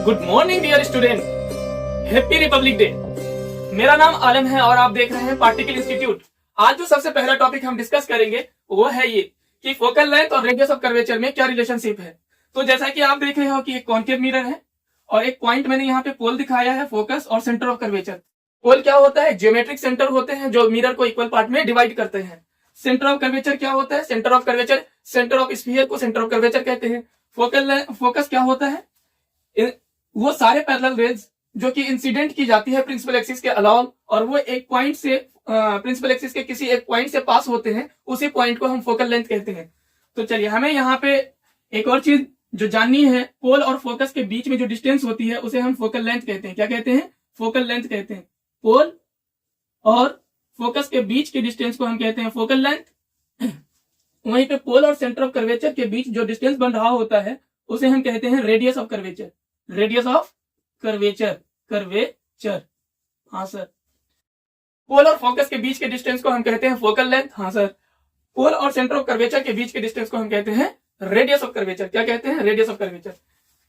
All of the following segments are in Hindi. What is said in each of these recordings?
Good morning dear student, happy republic day. मेरा नाम आलम है और आप देख रहे हैं पार्टिकल इंस्टीट्यूट। आज जो सबसे पहला टॉपिक हम डिस्कस करेंगे वो है ये कि फोकल लेंथ और रेडियस ऑफ कर्वेचर में क्या रिलेशनशिप है। तो जैसा कि आप देख रहे हो कि एक कॉन्केव मिरर है और एक पॉइंट मैंने यहाँ पे पोल दिखाया है, फोकस और सेंटर ऑफ कर्वेचर। पोल क्या होता है? ज्योमेट्रिक सेंटर होते हैं जो मिरर को इक्वल पार्ट में डिवाइड करते हैं। सेंटर ऑफ कर्वेचर क्या होता है? Centre of curvature, centre of sphere को सेंटर ऑफ कर्वेचर कहते हैं। फोकस क्या होता है? वो सारे पैरेलल रेज जो कि इंसिडेंट की जाती है प्रिंसिपल एक्सिस के अलावा और वो एक पॉइंट से प्रिंसिपल एक्सिस के किसी एक पॉइंट से पास होते हैं, उसी पॉइंट को हम फोकल लेंथ कहते हैं। तो चलिए, हमें यहाँ पे एक और चीज जो जाननी है, पोल और फोकस के बीच में जो डिस्टेंस होती है उसे हम फोकल लेंथ कहते हैं। क्या कहते हैं? फोकल लेंथ कहते हैं। पोल और फोकस के बीच के डिस्टेंस को हम कहते हैं फोकल लेंथ। वहीं पे पोल और सेंटर ऑफ कर्वेचर के बीच जो डिस्टेंस बन रहा होता है उसे हम कहते हैं radius of curvature. Radius of curvature, हाँ सर। पोल और फोकस के बीच के डिस्टेंस को हम कहते हैं फोकल लेंथ, हाँ सर। पोल और सेंटर ऑफ कर्वेचर के बीच के डिस्टेंस को हम कहते हैं रेडियस ऑफ कर्वेचर। क्या कहते हैं? Radius of curvature.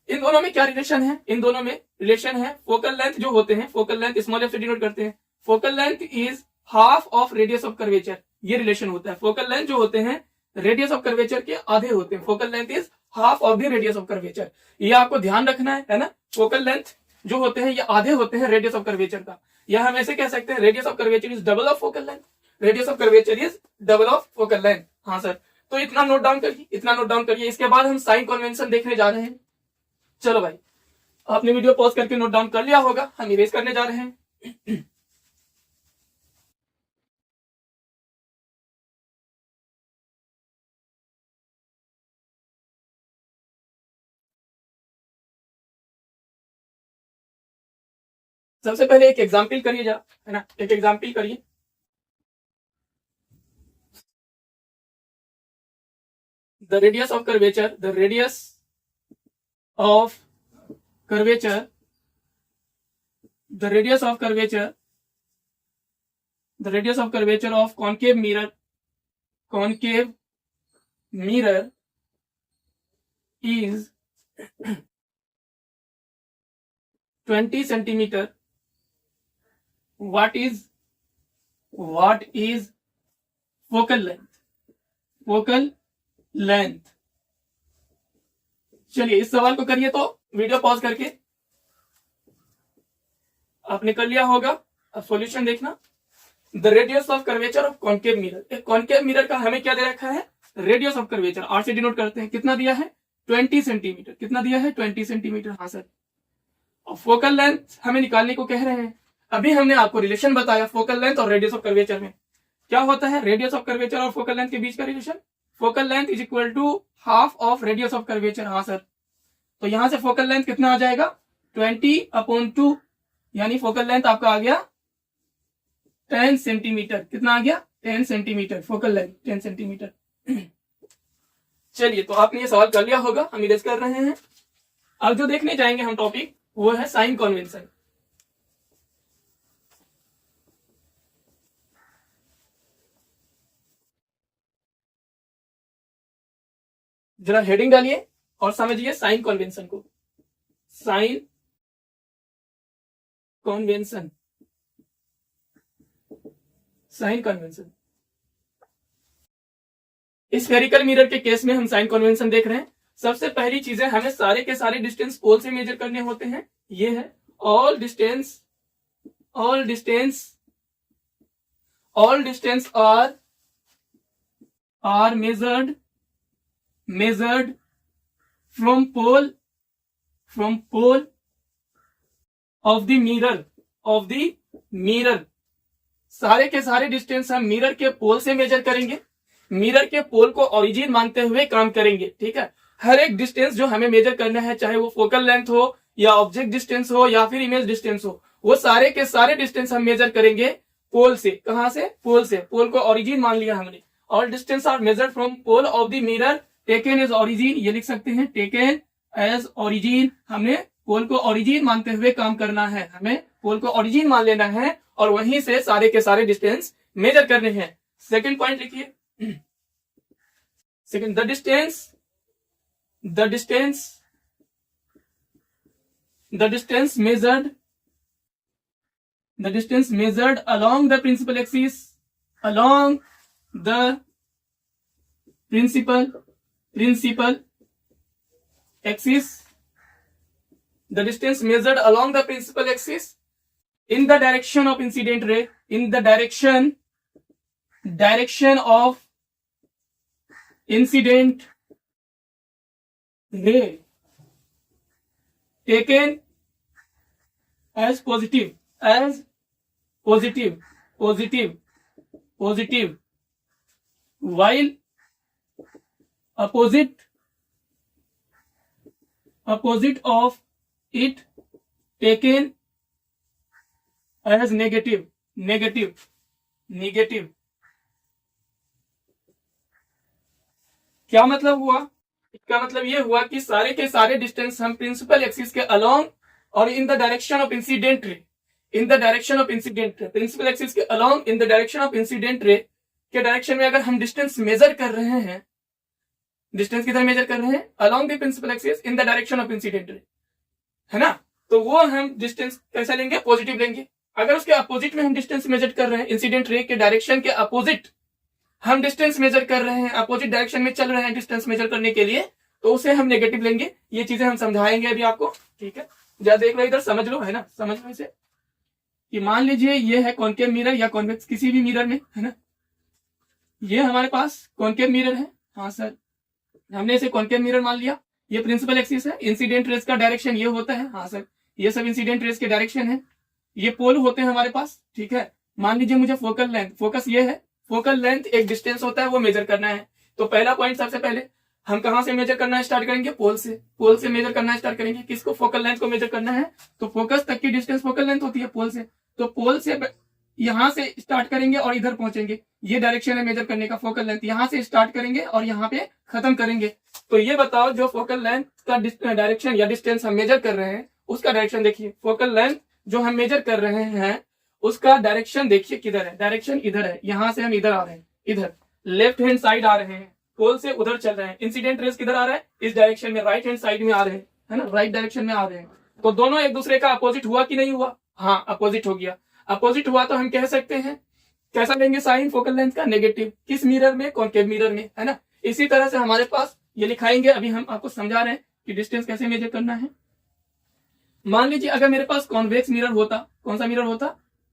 इन दोनों में क्या रिलेशन है? इन दोनों में रिलेशन है, फोकल लेंथ जो होते हैं, फोकल लेंथ स्मॉल एफ से डिनोट करते हैं। Focal length is half of radius of curvature, ये रिलेशन होता है। फोकल लेंथ जो होते हैं रेडियस ऑफ कर्वेचर के आधे होते हैं। Focal length is half of the radius of curvature, ये आपको ध्यान रखना है ना। फोकल लेंथ जो होते हैं ये आधे होते हैं रेडियस ऑफ कर्वेचर का, या हम ऐसे कह सकते हैं radius of curvature is double of focal length. Radius of curvature is double of focal length, हाँ सर। तो इतना नोट डाउन करिए, इतना नोट डाउन करिए। इसके बाद हम साइन कन्वेंशन देखने जा रहे हैं। चलो भाई, आपने वीडियो पॉज करके नोट डाउन कर लिया होगा, हम इरेज करने जा रहे हैं। सबसे पहले एक एग्जाम्पल करिए जा, है ना, एक एग्जाम्पल करिए। The radius of curvature, the radius of curvature, the radius of curvature, the radius of curvature of concave mirror is 20 centimeter. What is focal length? Focal length. चलिए, इस सवाल को करिए तो वीडियो पॉज करके। आपने कर लिया होगा, अब सॉल्यूशन देखना। The radius of curvature of concave mirror, एक कॉन्केव मिरर का हमें क्या दे रखा है? रेडियस ऑफ कर्वेचर, आर से डिनोट करते हैं। कितना दिया है? 20 सेंटीमीटर। कितना दिया है? 20 सेंटीमीटर, हाँ सर। और फोकल लेंथ हमें निकालने को कह रहे हैं। अभी हमने आपको रिलेशन बताया फोकल लेंथ और रेडियस ऑफ कर्वेचर में। क्या होता है रेडियस ऑफ कर्वेचर और फोकल लेंथ के बीच का relation? Focal length is equal to half of radius of curvature, हाँ सर। तो यहां से फोकल लेंथ कितना आ जाएगा? 20/2, यानी फोकल लेंथ आपका आ गया 10 सेंटीमीटर। कितना आ गया? 10 सेंटीमीटर फोकल लेंथ, 10 सेंटीमीटर। चलिए, तो आपने ये सवाल कर लिया होगा, हम इरेज कर रहे हैं। अब जो देखने जाएंगे हम टॉपिक, वो है साइन कन्वेंशन। जरा हेडिंग डालिए और समझिए साइन कन्वेंशन को। Sign convention, sign convention. Spherical mirror के केस में हम साइन कन्वेंशन देख रहे हैं। सबसे पहली चीजें, हमें सारे के सारे डिस्टेंस पोल से मेजर करने होते हैं। ये है all distance are measured from pole of the mirror। सारे के सारे डिस्टेंस हम मिरर के पोल से मेजर करेंगे। मिरर के पोल को ओरिजिन मानते हुए काम करेंगे, ठीक है। हर एक डिस्टेंस जो हमें मेजर करना है, चाहे वो फोकल लेंथ हो या ऑब्जेक्ट डिस्टेंस हो या फिर इमेज डिस्टेंस हो, वो सारे के सारे डिस्टेंस हम मेजर करेंगे पोल से। कहां से? पोल से। पोल को ओरिजिन मान लिया हमने। All distance are measured from pole of the mirror taken as origin, ये लिख सकते हैं, टेकन एज ओरिजिन। हमने पोल को ओरिजिन मानते हुए काम करना है, हमें पोल को ओरिजिन मान लेना है और वहीं से सारे के सारे डिस्टेंस मेजर करने हैं। सेकंड पॉइंट लिखिए, second, the distance the distance measured along the principal axis, along the principal axis, the distance measured along the principal axis in the direction of incident ray, in the direction of incident ray, taken as positive, while opposite of it taken as negative. क्या मतलब हुआ? इसका मतलब ये हुआ कि सारे के सारे डिस्टेंस हम प्रिंसिपल एक्सिस के अलोंग और in the direction of incident ray, principal axis के along in the direction of incident ray के डायरेक्शन में अगर हम डिस्टेंस मेजर कर रहे हैं, डिस्टेंस किधर मेजर कर रहे हैं? Along the principal axis in the direction of incident ray, है ना? तो वो हम डिस्टेंस कैसा लेंगे? पॉजिटिव लेंगे। अगर उसके अपोजिट में हम डिस्टेंस मेजर कर रहे हैं, इंसिडेंट रे के डायरेक्शन के अपोजिट हम डिस्टेंस मेजर कर रहे हैं, अपोजिट डायरेक्शन में चल रहे हैं डिस्टेंस मेजर करने के लिए, तो उसे हम नेगेटिव लेंगे। ये चीजें हम समझाएंगे अभी आपको, ठीक है? जरा देख लो इधर, समझ लो, है ना? समझ लो इसे कि मान लीजिए ये है कॉनकेव मिरर या कॉन्वेक्स, किसी भी मिरर में, है ना? ये हमारे पास कॉनकेव मिरर है, हाँ सर, हमने इसे कॉनकेव मिरर मान लिया। ये प्रिंसिपल एक्सिस है, इंसिडेंट रेज का डायरेक्शन ये होता है, हाँ सर, ये सब इंसिडेंट रेज के डायरेक्शन है। ये पोल होते हैं हमारे पास, ठीक है? मान लीजिए मुझे फोकल लेंथ, फोकस ये है, फोकल लेंथ एक डिस्टेंस होता है, वो मेजर करना है। तो पहला पॉइंट, सबसे पहले हम कहां से मेजर करना स्टार्ट करेंगे? पोल से मेजर करना स्टार्ट करेंगे। किसको? फोकल लेंथ को मेजर करना है। तो फोकस तक की डिस्टेंस फोकल लेंथ होती है पोल से। तो पोल से यहां से स्टार्ट करेंगे और इधर पहुंचेंगे, ये डायरेक्शन है मेजर करने का। फोकल लेंथ यहां से स्टार्ट करेंगे और यहाँ पे खत्म करेंगे। तो ये बताओ, जो फोकल लेंथ का डायरेक्शन या डिस्टेंस हम मेजर कर रहे हैं, उसका डायरेक्शन देखिए। फोकल लेंथ जो हम मेजर कर रहे हैं उसका डायरेक्शन देखिए किधर है। डायरेक्शन इधर है, यहां से हम इधर आ रहे हैं, इधर लेफ्ट हैंड साइड आ रहे हैं, पोल से उधर चल रहे हैं। इंसिडेंट रेज किधर आ रहा है? इस डायरेक्शन में, राइट हैंड साइड में आ रहे हैं, है ना? राइट डायरेक्शन में आ रहे हैं। तो दोनों एक दूसरे का अपोजिट हुआ कि नहीं हुआ? हाँ, अपोजिट हो गया। अपोजिट हुआ तो हम कह सकते हैं, कैसा लेंगे साइन फोकल लेंथ का? नेगेटिव। किस मिरर में? कॉनकेव मिरर में, है ना? इसी तरह से हमारे पास ये लिखाएंगे। अभी हम आपको समझा रहे हैं कि डिस्टेंस कैसे मेजर करना है। मान लीजिए अगर मेरे पास कॉन्वेक्स मिरर होता, कौन सा मिरर होता?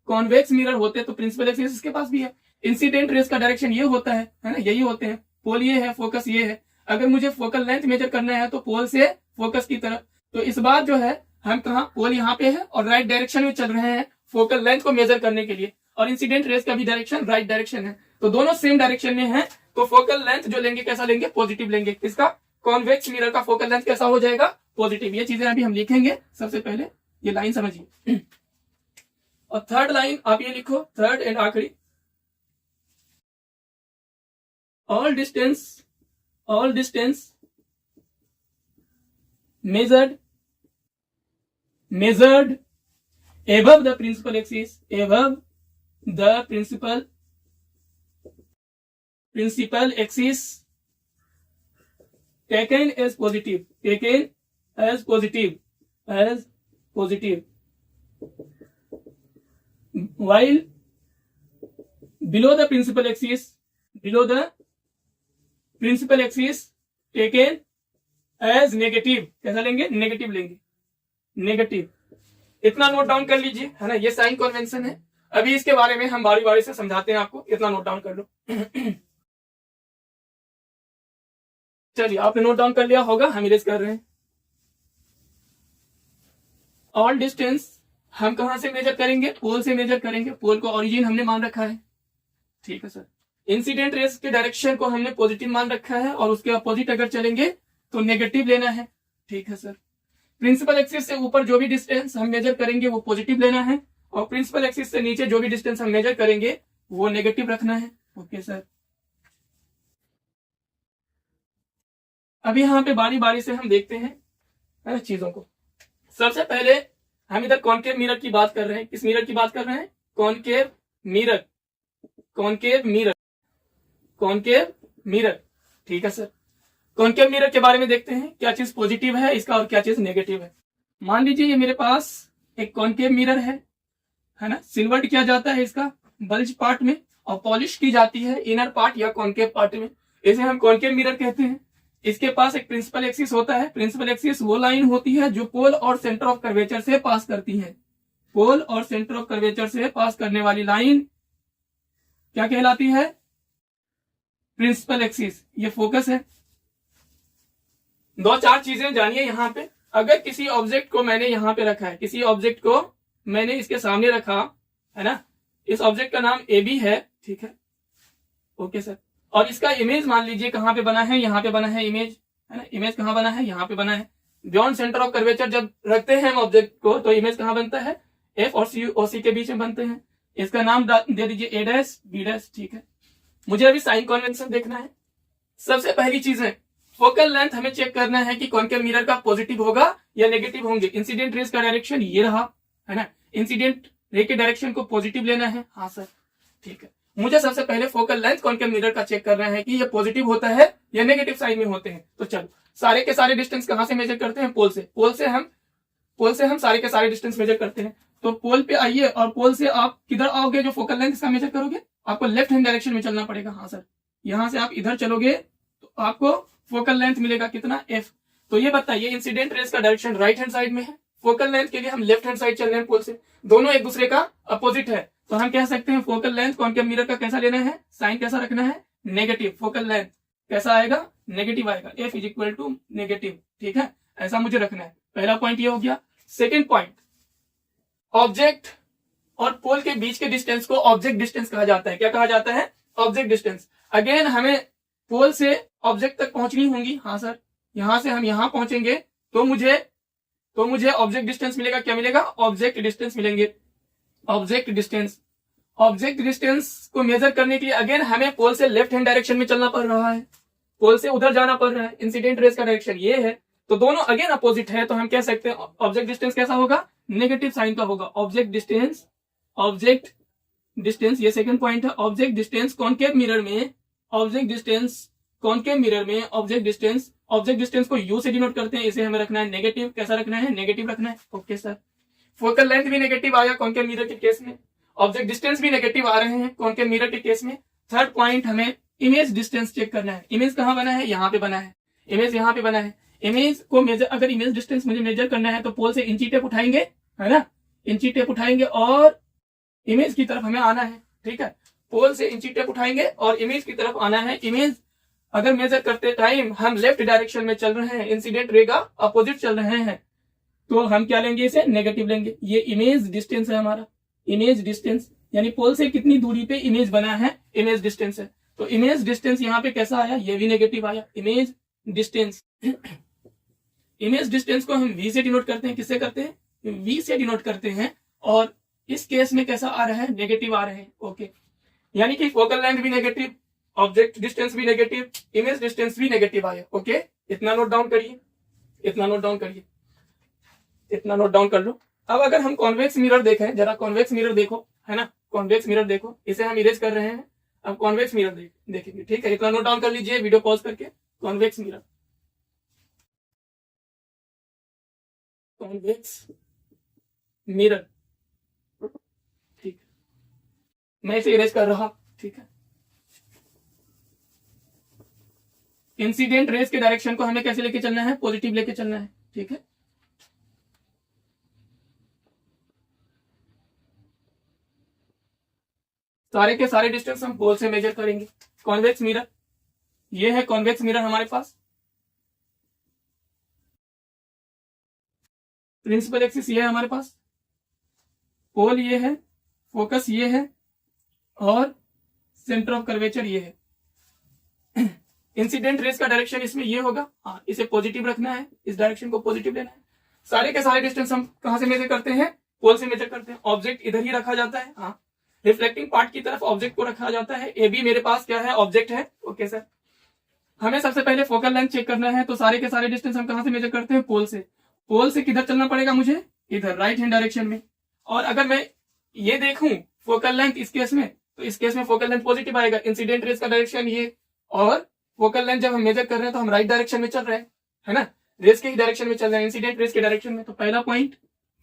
कॉन्वेक्स मिरर होते, तो प्रिंसिपल एक्सिस इसके पास भी है, इंसिडेंट रेज का डायरेक्शन ये होता है ना? यही होते हैं। पोल ये है, फोकस ये है। अगर मुझे फोकल लेंथ मेजर करना है तो पोल से फोकस की तरफ। तो इस बार जो है हम कहा, पोल यहाँ पे है और राइट डायरेक्शन में चल रहे हैं फोकल लेंथ को मेजर करने के लिए, और इंसिडेंट रेज का भी डायरेक्शन राइट डायरेक्शन है। तो दोनों सेम डायरेक्शन में है। तो फोकल लेंथ जो लेंगे कैसा लेंगे? पॉजिटिव लेंगे। इसका कॉन्वेक्स मिरर का फोकल लेंथ कैसा हो जाएगा? पॉजिटिव। ये चीजें अभी हम लिखेंगे। सबसे पहले ये लाइन समझिए, और थर्ड लाइन आप ये लिखो, थर्ड एंड आखिरी, all distance measured above the principal axis, taken as positive, while below the principal axis taken as negative, कैसा लेंगे? नेगेटिव लेंगे, नेगेटिव। इतना नोट डाउन कर लीजिए, है ना? ये साइन कन्वेंशन है। अभी इसके बारे में हम बारी बारी से समझाते हैं आपको, इतना नोट डाउन कर लो। चलिए, आपने नोट डाउन कर लिया होगा, हम इरेज कर रहे हैं। ऑल डिस्टेंस हम कहां से मेजर करेंगे? पोल से मेजर करेंगे। पोल को ओरिजिन हमने मान रखा है, ठीक है सर। इंसिडेंट रेज के डायरेक्शन को हमने पॉजिटिव मान रखा है, और उसके अपोजिट अगर चलेंगे तो नेगेटिव लेना है, ठीक है सर। प्रिंसिपल एक्सिस से ऊपर जो भी डिस्टेंस हम मेजर करेंगे वो पॉजिटिव लेना है, और प्रिंसिपल एक्सिस से नीचे जो भी डिस्टेंस हम मेजर करेंगे वो नेगेटिव रखना है, ओके सर। अभी यहाँ पे बारी बारी से हम देखते हैं चीजों को। सबसे पहले हम इधर कॉनकेव मिरर की बात कर रहे हैं। किस मिरर की बात कर रहे हैं? कॉनकेव मिरर, ठीक है सर। कॉनकेव मिरर के बारे में देखते हैं, क्या चीज पॉजिटिव है इसका और क्या चीज नेगेटिव है। मान लीजिए ये मेरे पास एक कॉनकेव मिरर है ना। सिल्वर्ड किया जाता है इसका बल्ज पार्ट में और पॉलिश की जाती है इनर पार्ट या कॉनकेव पार्ट में, इसे हम कॉनकेव मिरर कहते हैं। इसके पास एक प्रिंसिपल एक्सिस होता है। प्रिंसिपल एक्सिस वो लाइन होती है जो पोल और सेंटर ऑफ कर्वेचर से पास करती है। पोल और सेंटर ऑफ कर्वेचर से पास करने वाली लाइन क्या कहलाती है? Principal axis. ये फोकस है। दो चार चीजें जानिए यहाँ पे। अगर किसी ऑब्जेक्ट को मैंने यहाँ पे रखा है, किसी ऑब्जेक्ट को मैंने इसके सामने रखा है ना, इस ऑब्जेक्ट का नाम ए बी है, ठीक है, ओके सर। और इसका इमेज मान लीजिए कहाँ पे बना है, यहाँ पे बना है इमेज, है ना। इमेज कहाँ बना है? यहाँ पे बना है। बियॉन्ड सेंटर ऑफ कर्वेचर जब रखते हैं हम ऑब्जेक्ट को तो इमेज कहाँ बनता है? एफ और सी के बीच में बनते हैं। इसका नाम दे दीजिए ए डैश बी डैश, ठीक है। मुझे अभी साइन कन्वेंशन देखना है। सबसे पहली चीज है फोकल लेंथ हमें चेक करना है कि कॉनकेव मिरर का पॉजिटिव होगा या नेगेटिव होंगे। इंसिडेंट रेज का डायरेक्शन ये रहा, है ना। इंसिडेंट रे के डायरेक्शन को पॉजिटिव लेना है। हाँ सर, ठीक है। मुझे सबसे पहले फोकल लेंथ कॉनकेव मिरर का चेक करना है कि ये पॉजिटिव होता है या नेगेटिव साइन में होते हैं। तो चलो सारे के सारे डिस्टेंस कहां से मेजर करते हैं? पोल से। पोल से हम सारे के सारे डिस्टेंस मेजर करते हैं। तो पोल पे आइए और पोल से आप किधर आओगे? जो फोकल लेंथ इसका मेजर करोगे आपको लेफ्ट हैंड डायरेक्शन में चलना पड़ेगा। हाँ सर, यहां से आप इधर चलोगे तो आपको फोकल लेंथ मिलेगा कितना? एफ। तो ये बताइए इंसिडेंट रेज का डायरेक्शन राइट हैंड साइड में है, फोकल लेंथ के लिए हम लेफ्ट हैंड साइड चल रहे हैं पोल से, दोनों एक दूसरे का अपोजिट है। तो हम कह सकते हैं फोकल लेंथ कॉनकेव मिरर का कैसा लेना है? साइन कैसा रखना है? नेगेटिव। फोकल लेंथ कैसा आएगा? नेगेटिव आएगा। F is equal to negative, ठीक है। ऐसा मुझे रखना है। पहला पॉइंट ये हो गया। सेकेंड पॉइंट, ऑब्जेक्ट और पोल के बीच के डिस्टेंस को ऑब्जेक्ट डिस्टेंस कहा जाता है। क्या कहा जाता है? Object distance. अगेन हमें पोल से ऑब्जेक्ट तक पहुंचनी होंगी। हाँ सर, यहां से हम यहां पहुंचेंगे तो मुझे ऑब्जेक्ट डिस्टेंस मिलेगा। क्या मिलेगा? ऑब्जेक्ट डिस्टेंस मिलेंगे। ऑब्जेक्ट डिस्टेंस को मेजर करने के लिए अगेन हमें पोल से लेफ्ट हैंड डायरेक्शन में चलना पड़ रहा है, पोल से उधर जाना पड़ रहा है। इंसिडेंट रेज का डायरेक्शन ये है तो दोनों अगेन अपोजिट है। तो हम कह सकते हैं ऑब्जेक्ट डिस्टेंस कैसा होगा? नेगेटिव साइन का होगा। ऑब्जेक्ट डिस्टेंस ये सेकंड पॉइंट है। ऑब्जेक्ट डिस्टेंस कॉनकेव मिरर में ऑब्जेक्ट डिस्टेंस को यू से डिनोट करते हैं। इसे हमें रखना है नेगेटिव। कैसा रखना है? नेगेटिव रखना है। Okay sir. फोकल लेंथ भी नेगेटिव आया कॉनकेव मिरर के केस में, ऑब्जेक्ट डिस्टेंस भी नेगेटिव आ रहे हैं कॉनकेव मिरर के केस में। थर्ड पॉइंट, हमें इमेज डिस्टेंस चेक करना है। इमेज कहाँ बना है? यहाँ पे बना है। इमेज यहाँ पे बना है। इमेज को मेजर, अगर इमेज डिस्टेंस मुझे मेजर करना है तो पोल से इंची टेप उठाएंगे, है ना। इंची टेप उठाएंगे और इमेज की तरफ हमें आना है, ठीक है। पोल से इंची टेप उठाएंगे और इमेज की तरफ आना है। इमेज अगर मेजर करते टाइम हम लेफ्ट डायरेक्शन में चल रहे हैं, इंसिडेंट रे का अपोजिट चल रहे हैं, तो हम क्या लेंगे? इसे नेगेटिव लेंगे। ये इमेज डिस्टेंस है हमारा। इमेज डिस्टेंस यानी पोल से कितनी दूरी पे इमेज बना है, इमेज डिस्टेंस है। तो इमेज डिस्टेंस यहाँ पे कैसा आया? ये भी नेगेटिव आया। इमेज डिस्टेंस इमेज डिस्टेंस को हम वी से डिनोट करते हैं। किससे करते हैं? वी से डिनोट करते हैं। और इस केस में कैसा आ रहा है? नेगेटिव आ रहे हैं। ओके, यानी कि फोकल लेंथ भी नेगेटिव, ऑब्जेक्ट डिस्टेंस भी नेगेटिव, इमेज डिस्टेंस भी नेगेटिव आया। ओके, इतना नोट डाउन करिए, इतना नोट डाउन कर लो। अब अगर हम कॉन्वेक्स मिरर देखें, जरा कॉन्वेक्स मिरर देखो, है ना। कॉन्वेक्स मिरर देखो, इसे हम इरेज कर रहे हैं। अब कॉन्वेक्स मिरर देखेंगे, ठीक है। इतना नोट डाउन कर लीजिए वीडियो पॉज करके। कॉन्वेक्स मिरर, ठीक है। मैं इसे इरेज कर रहा, ठीक है। इंसिडेंट रेज के डायरेक्शन को हमें कैसे लेके चलना है? पॉजिटिव लेके चलना है, ठीक है। सारे के सारे डिस्टेंस हम पोल से मेजर करेंगे। कॉन्वेक्स मिरर, ये है कॉन्वेक्स मिरर हमारे पास। प्रिंसिपल एक्सिस ये है हमारे पास, पोल ये है, फोकस ये है और सेंटर ऑफ कर्वेचर ये है। इंसिडेंट रेज का डायरेक्शन इसमें ये होगा। हाँ, इसे पॉजिटिव रखना है, इस डायरेक्शन को पॉजिटिव लेना है। सारे के सारे डिस्टेंस हम कहां से मेजर करते हैं? पोल से मेजर करते हैं। ऑब्जेक्ट इधर ही रखा जाता है। हाँ, रिफ्लेक्टिंग पार्ट की तरफ ऑब्जेक्ट को रखा जाता है। ए बी मेरे पास क्या है? ऑब्जेक्ट है। ओके सर, हमें सबसे पहले फोकल लेंथ चेक करना है। तो सारे के सारे डिस्टेंस हम कहां से मेजर करते हैं? पोल से। पोल से किधर चलना पड़ेगा मुझे? इधर, राइट हैंड डायरेक्शन में। और अगर मैं ये देखूं फोकल लेंथ इस केस में, तो इस केस में फोकल लेंथ पॉजिटिव आएगा। इंसिडेंट रेज का डायरेक्शन ये, और फोकल लेंथ जब हम मेजर कर रहे हैं तो हम राइट डायरेक्शन में चल रहे हैं, है ना। रेस के ही डायरेक्शन में चल रहे हैं, इंसिडेंट रेस के डायरेक्शन में। तो पहला point,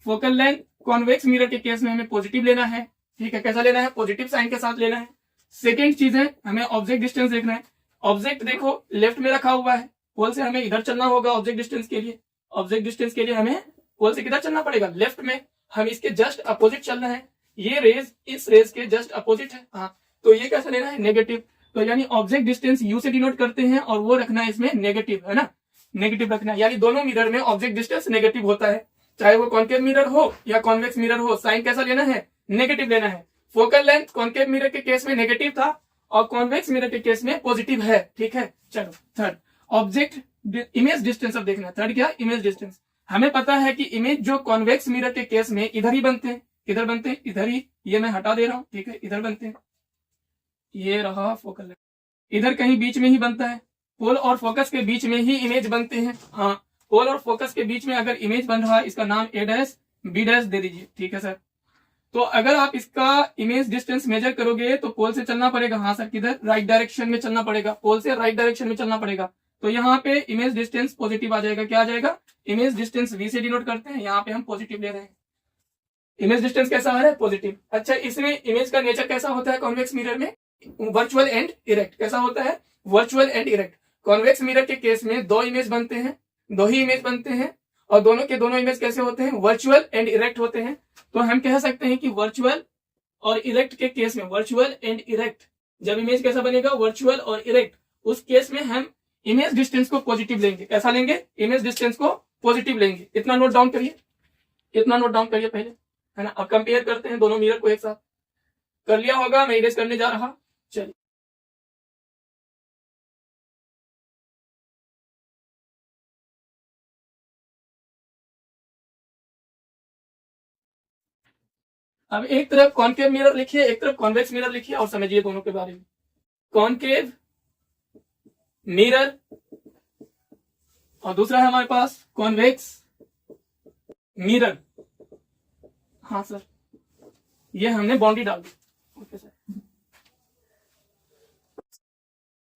focal length convex mirror के केस में हमें पॉजिटिव लेना है, ठीक है। कैसा लेना है? पॉजिटिव साइन के साथ लेना है। सेकेंड चीज है, हमें ऑब्जेक्ट डिस्टेंस देखना है। ऑब्जेक्ट देखो लेफ्ट में रखा हुआ है, पोल से हमें इधर चलना होगा ऑब्जेक्ट डिस्टेंस के लिए। ऑब्जेक्ट डिस्टेंस के लिए हमें पोल से किधर चलना पड़ेगा? लेफ्ट में। हम इसके जस्ट अपोजिट चलना है। ये रेस इस रेस के जस्ट अपोजिट है, हाँ। तो ये कैसा लेना है? नेगेटिव। तो यानी ऑब्जेक्ट डिस्टेंस यू से डिनोट करते हैं और वो रखना है इसमें नेगेटिव, है ना, नेगेटिव रखना है। यानी दोनों मिरर में ऑब्जेक्ट डिस्टेंस नेगेटिव होता है, चाहे वो कॉन्केव मिरर हो या कॉन्वेक्स मिरर हो। साइन कैसा लेना है? नेगेटिव लेना है। फोकल लेंथ कॉन्केव मिरर के केस में नेगेटिव था और कॉन्वेक्स मिरर के केस में पॉजिटिव है, ठीक है। चलो थर्ड, ऑब्जेक्ट इमेज डिस्टेंस अब देखना है। थर्ड क्या? Image distance. हमें पता है कि इमेज जो कॉन्वेक्स मिरर के केस में इधर ही बनते हैं। किधर बनते हैं? इधर ही। ये मैं हटा दे रहा हूं, ठीक है, इधर बनते हैं। ये रहा फोकल लेंथ, इधर कहीं बीच में ही बनता है। पोल और फोकस के बीच में ही इमेज बनते हैं, हाँ। पोल और फोकस के बीच में अगर इमेज बन रहा है, इसका नाम ए डैश बी डैश दे दीजिए, ठीक है सर। तो अगर आप इसका इमेज डिस्टेंस मेजर करोगे तो पोल से चलना पड़ेगा, हाँ सर, किधर? राइट डायरेक्शन में चलना पड़ेगा, पोल से राइट डायरेक्शन में चलना पड़ेगा। तो यहाँ पे इमेज डिस्टेंस पॉजिटिव आ जाएगा। क्या आ जाएगा? इमेज डिस्टेंस वी से डिनोट करते हैं, यहाँ पे हम पॉजिटिव ले रहे हैं। इमेज डिस्टेंस कैसा आ रहा है? पॉजिटिव। अच्छा, इसमें इमेज का नेचर कैसा होता है कॉन्वेक्स मिरर में? Virtual and erect. कैसा होता है? Virtual and erect. Convex mirror के केस में दो इमेज बनते हैं, दो ही इमेज बनते हैं, और दोनों के दोनों इमेज कैसे होते हैं? वर्चुअल एंड इरेक्ट होते हैं। तो हम कह सकते हैं कि वर्चुअल और इरेक्ट के केस में, वर्चुअल एंड इरेक्ट, जब इमेज कैसा बनेगा? वर्चुअल और इरेक्ट, उस केस में हम इमेज डिस्टेंस को पॉजिटिव लेंगे। कैसा लेंगे? इमेज डिस्टेंस को पॉजिटिव लेंगे। इतना नोट डाउन करिए, इतना नोट डाउन करिए पहले, है ना। अब कंपेयर करते हैं दोनों मिरर को एक साथ। कर लिया होगा, मैं इरेज करने जा रहा। चलिए, अब एक तरफ कॉन्केव मिरर लिखिए, एक तरफ कॉन्वेक्स मिरर लिखिए और समझिए दोनों के बारे में। कॉन्केव मिरर और दूसरा है हमारे पास कॉन्वेक्स मिरर। हाँ सर, ये हमने बाउंड्री डाल दी। ओके सर,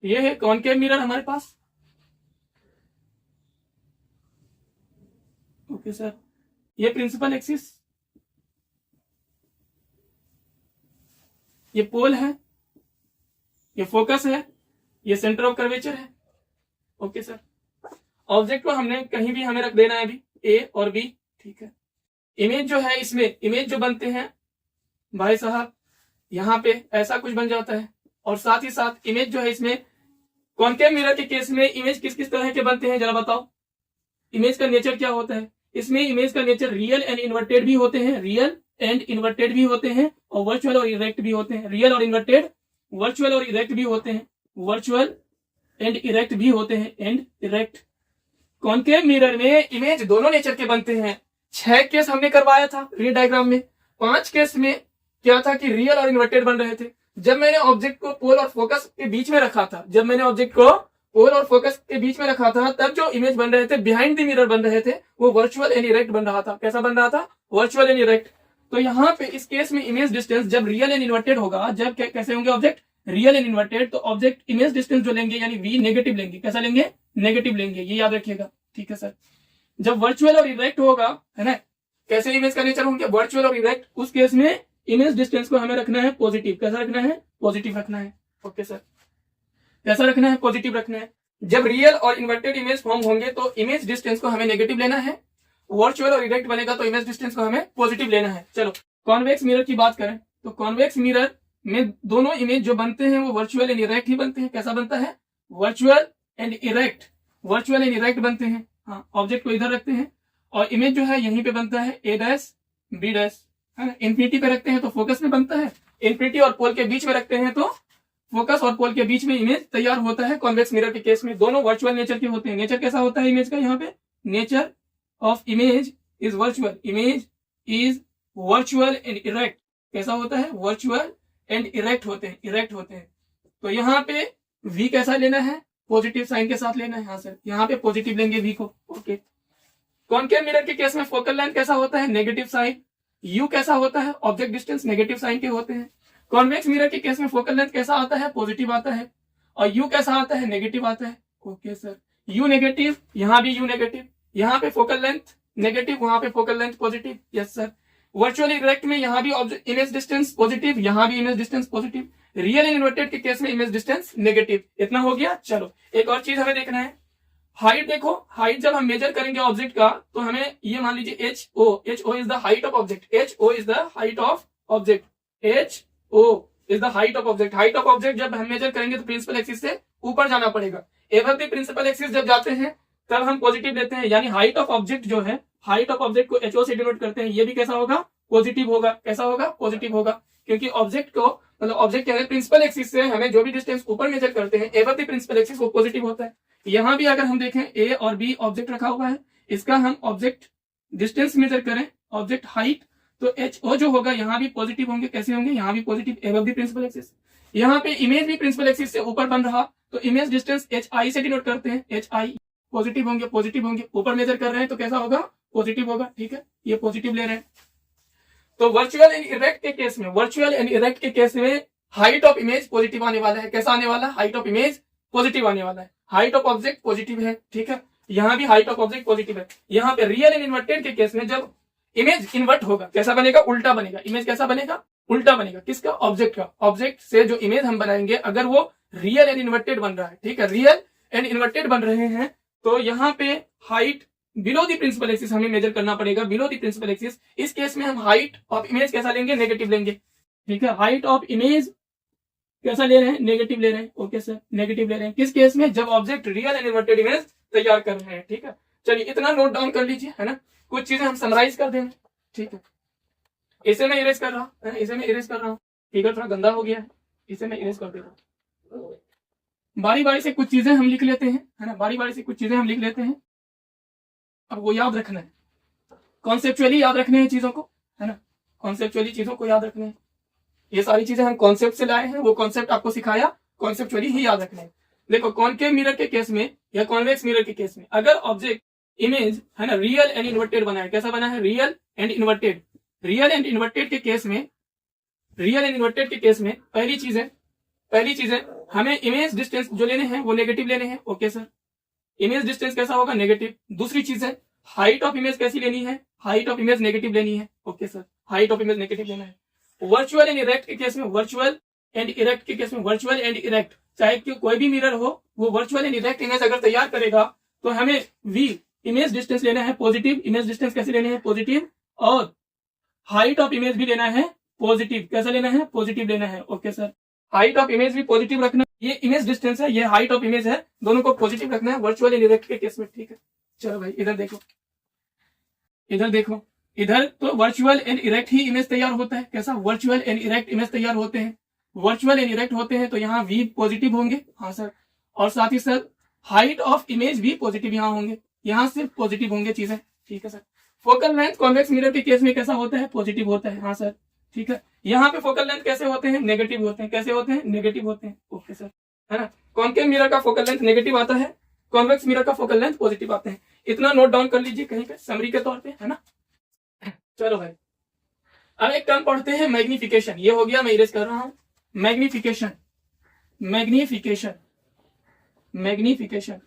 ये है कॉन्केव मिरर हमारे पास। ओके सर, ये प्रिंसिपल एक्सिस, ये पोल है, ये फोकस है, ये सेंटर ऑफ कर्वेचर है। ओके सर, ऑब्जेक्ट को हमने कहीं भी हमें रख देना है अभी, ए और बी, ठीक है। इमेज जो है, इसमें इमेज जो बनते हैं भाई साहब, यहाँ पे ऐसा कुछ बन जाता है। और साथ ही साथ इमेज जो है इसमें, कॉन्केव मिरर के केस में इमेज किस किस तरह के बनते हैं जरा बताओ। इमेज का नेचर क्या होता है? इसमें इमेज का नेचर रियल एंड इन्वर्टेड भी होते हैं, रियल एंड इन्वर्टेड भी होते हैं, और वर्चुअल और इरेक्ट भी होते हैं। रियल और इन्वर्टेड, वर्चुअल और इरेक्ट भी होते हैं, वर्चुअल एंड इरेक्ट भी होते हैं, एंड इरेक्ट। कॉन्केव मिरर में इमेज दोनों नेचर के बनते हैं। 6 केस हमने करवाया था री डायग्राम में। 5 केस में क्या था कि रियल और इन्वर्टेड बन रहे थे। जब मैंने ऑब्जेक्ट को पोल और फोकस के बीच में रखा था, जब मैंने ऑब्जेक्ट को पोल और फोकस के बीच में रखा था, तब जो इमेज बन रहे थे बिहाइंड द मिरर बन रहे थे, वो वर्चुअल एंड इरेक्ट बन रहा था। कैसा बन रहा था? Virtual and erect. तो यहाँ पे इस केस में इमेज डिस्टेंस जब रियल एंड इन्वर्टेड होगा, जब कैसे होंगे ऑब्जेक्ट? रियल एंड इन्वर्टेड, तो ऑब्जेक्ट इमेज डिस्टेंस जो लेंगे यानी वी नेगेटिव लेंगे। कैसा लेंगे? नेगेटिव लेंगे, ये याद रखिएगा, ठीक है सर। जब वर्चुअल और इरेक्ट होगा, है ना, कैसे इमेज का नेचर होंगे? वर्चुअल और इरेक्ट, उस केस में इमेज डिस्टेंस को हमें रखना है पॉजिटिव। कैसा रखना है? पॉजिटिव रखना है। ओके सर, कैसा रखना है? पॉजिटिव रखना है। जब रियल और इन्वर्टेड इमेज फॉर्म होंगे तो इमेज डिस्टेंस को हमें नेगेटिव लेना है। वर्चुअल और इरेक्ट बनेगा तो इमेज डिस्टेंस को हमें पॉजिटिव लेना है। चलो, कॉन्वेक्स मिरर की बात करें तो कॉन्वेक्स मिरर में दोनों इमेज जो बनते हैं वो वर्चुअल एंड इरेक्ट ही बनते हैं। कैसा बनता है? Virtual and erect, virtual and erect बनते हैं। हाँ, ऑब्जेक्ट को इधर रखते हैं और इमेज जो है यहीं पे बनता है, ए डैश बी डैश, है ना। इन्फिनिटी पे रखते हैं तो फोकस में बनता है, इन्फिनिटी और पोल के बीच में रखते हैं तो फोकस और पोल के बीच में इमेज तैयार होता है। कॉन्वेक्स मिरर के केस में दोनों वर्चुअल नेचर के होते हैं। नेचर कैसा होता है इमेज का? यहाँ पे nature of image is virtual, image is virtual and erect. कैसा होता है? वर्चुअल एंड इरेक्ट होते हैं, इरेक्ट होते हैं। तो यहाँ पे वी कैसा लेना है? पॉजिटिव साइन के साथ लेना है। हाँ सर, यहाँ पे पॉजिटिव लेंगे वी को। ओके, कॉन्केव मिरर के केस में फोकल लेंथ कैसा होता है? Negative sign. यू कैसा होता है? ऑब्जेक्ट डिस्टेंस नेगेटिव साइन के होते हैं। कॉन्वेक्स मिरर के केस में फोकल लेंथ कैसा आता है? पॉजिटिव आता है। और यू कैसा आता है? नेगेटिव आता है। ओके सर, यू नेगेटिव, यहाँ भी यू नेगेटिव, यहाँ पे फोकल लेंथ नेगेटिव, वहां पे focal length positive, yes sir. Virtual erect में यहाँ भी इमेज डिस्टेंस पॉजिटिव, यहाँ भी image distance positive. Real and inverted के केस में इमेज डिस्टेंस नेगेटिव। इतना हो गया। चलो एक और चीज हमें देखना है, हाइट देखो। हाइट जब हम मेजर करेंगे ऑब्जेक्ट का तो हमें ये मान लीजिए h o is the height of object, h o is the height of object, h o is the height of object. Height of object जब हम मेजर करेंगे तो प्रिंसिपल एक्सिस से ऊपर जाना पड़ेगा। एवर द प्रिंसिपल एक्सिस जब जाते हैं तब हम पॉजिटिव लेते हैं, यानी हाइट ऑफ ऑब्जेक्ट जो है, हाइट ऑफ ऑब्जेक्ट को एच ओ से डिनोट करते हैं। ये भी कैसा होगा? पॉजिटिव होगा। कैसा होगा? पॉजिटिव होगा, क्योंकि ऑब्जेक्ट को मतलब ऑब्जेक्ट क्या है, प्रिंसिपल एक्सिस से हमें जो भी डिस्टेंस ऊपर मेजर करते हैं एवर द प्रिंसिपल एक्सिस वो पॉजिटिव होता है। यहाँ भी अगर हम देखें ए और बी ऑब्जेक्ट रखा हुआ है, इसका हम ऑब्जेक्ट डिस्टेंस मेजर करें, ऑब्जेक्ट हाइट, तो एच ओ जो होगा यहाँ भी पॉजिटिव होंगे। कैसे होंगे? यहाँ भी positive ever the principal axis. यहाँ पे इमेज भी प्रिंसिपल एक्सिस से ऊपर बन रहा तो इमेज डिस्टेंस एच आई से डिनोट करते हैं, एच आई पॉजिटिव होंगे, पॉजिटिव होंगे। ऊपर मेजर कर रहे हैं तो कैसा होगा? पॉजिटिव होगा। ठीक है, ये पॉजिटिव ले रहे हैं। तो वर्चुअल एंड इरेक्ट के केस में, वर्चुअल एंड इरेक्ट के केस में हाइट ऑफ इमेज पॉजिटिव आने वाला है। कैसा आने वाला है? हाइट ऑफ इमेज पॉजिटिव आने वाला है। हाइट ऑफ ऑब्जेक्ट पॉजिटिव है। ठीक है, यहाँ भी हाइट ऑफ ऑब्जेक्ट पॉजिटिव है। यहाँ पे रियल एंड इन्वर्टेड के केस में जब इमेज इन्वर्ट होगा कैसा बनेगा? उल्टा बनेगा। इमेज कैसा बनेगा? उल्टा बनेगा। किसका? ऑब्जेक्ट का। ऑब्जेक्ट से जो इमेज हम बनाएंगे अगर वो रियल एंड इन्वर्टेड बन रहा है, ठीक है, रियल एंड इन्वर्टेड बन रहे हैं, तो यहाँ पे height below the principal axis हमें मेजर करना पड़ेगा, बिलो द प्रिंसिपल एक्सिस। इस केस में हम हाइट ऑफ इमेज कैसा लेंगे? नेगेटिव लेंगे। ठीक है, हाइट ऑफ इमेज कैसा ले रहे हैं? नेगेटिव ले रहे हैं। ओके सर, नेगेटिव ले रहे हैं। किस केस में? जब object real and inverted image तैयार कर रहे हैं। ठीक है, चलिए इतना नोट डाउन कर लीजिए, है ना। कुछ चीजें हम समराइज कर देंगे। ठीक है, इसे मैं इरेज कर रहा हूँ, इसे मैं इरेज कर रहा हूँ। फिगर थोड़ा गंदा हो गया है, इसे मैं इरेज कर दे रहा हूँ। बारी बारी से कुछ चीजें हम लिख लेते हैं, है ना, बारी बारी से कुछ चीजें हम लिख लेते हैं। अब वो याद रखना है, कॉन्सेप्चुअली याद रखने हैं चीजों को, है ना, कॉन्सेप्चुअली चीजों को याद रखने हैं। ये सारी चीजें हम कॉन्सेप्ट से लाए हैं, वो कॉन्सेप्ट आपको सिखाया, कॉन्सेप्चुअली ही याद रखने हैं। देखो, कॉनकेव मिरर के केस में या कॉन्वेक्स मिरर के केस में अगर ऑब्जेक्ट इमेज, है ना, रियल एंड इन्वर्टेड बना है। कैसा बना है? Real and inverted. Real and inverted के केस में, रियल एंड इन्वर्टेड के केस में पहली चीजें हमें इमेज डिस्टेंस जो लेने हैं वो नेगेटिव लेने हैं। ओके सर, इमेज डिस्टेंस कैसा होगा? नेगेटिव। दूसरी चीज है हाइट ऑफ इमेज कैसी लेनी है? हाइट ऑफ इमेज नेगेटिव लेनी है। Okay sir, height of image negative लेना है। वर्चुअल एंड इरेक्ट के केस में, वर्चुअल एंड इरेक्ट के केस में, वर्चुअल एंड इरेक्ट चाहे कि कोई भी मिरर हो, वो वर्चुअल एंड इरेक्ट इमेज अगर तैयार करेगा तो हमें वी इमेज डिस्टेंस लेना है पॉजिटिव। इमेज डिस्टेंस कैसे लेने हैं? पॉजिटिव। और हाइट ऑफ इमेज भी लेना है पॉजिटिव। कैसा लेना है? पॉजिटिव लेना है। Okay sir, height of image भी पॉजिटिव रखना। ये इमेज डिस्टेंस है, ये हाइट ऑफ इमेज है, दोनों को पॉजिटिव रखना है वर्चुअल एंड इरेक्ट के केस में। ठीक है, चलो भाई इधर देखो, इधर देखो, इधर तो virtual and erect he image तैयार होता है। कैसा? वर्चुअल एंड इरेक्ट इमेज तैयार होते हैं। वर्चुअल एंड इरेक्ट होते हैं तो यहाँ वी पॉजिटिव होंगे। हाँ सर, और साथ ही सर हाइट ऑफ इमेज भी पॉजिटिव यहाँ होंगे, यहाँ सिर्फ पॉजिटिव होंगे चीजें। ठीक है sir, focal length convex mirror के केस में कैसा होता है? पॉजिटिव होता है। हाँ सर, ठीक है, यहाँ पे फोकल लेंथ कैसे होते हैं? नेगेटिव होते हैं। कैसे होते हैं? नेगेटिव होते हैं। ओके सर, है ना, कॉनकेव मिरर का फोकल लेंथ नेगेटिव आता है, कॉन्वेक्स मिरर का फोकल लेंथ पॉजिटिव आते हैं। इतना नोट डाउन कर लीजिए कहीं पे समरी के तौर पे, है ना। चलो भाई, अब एक टर्म पढ़ते हैं, मैग्निफिकेशन। ये हो गया, मैं इरेज कर रहा हूं। Magnification, magnification, magnification.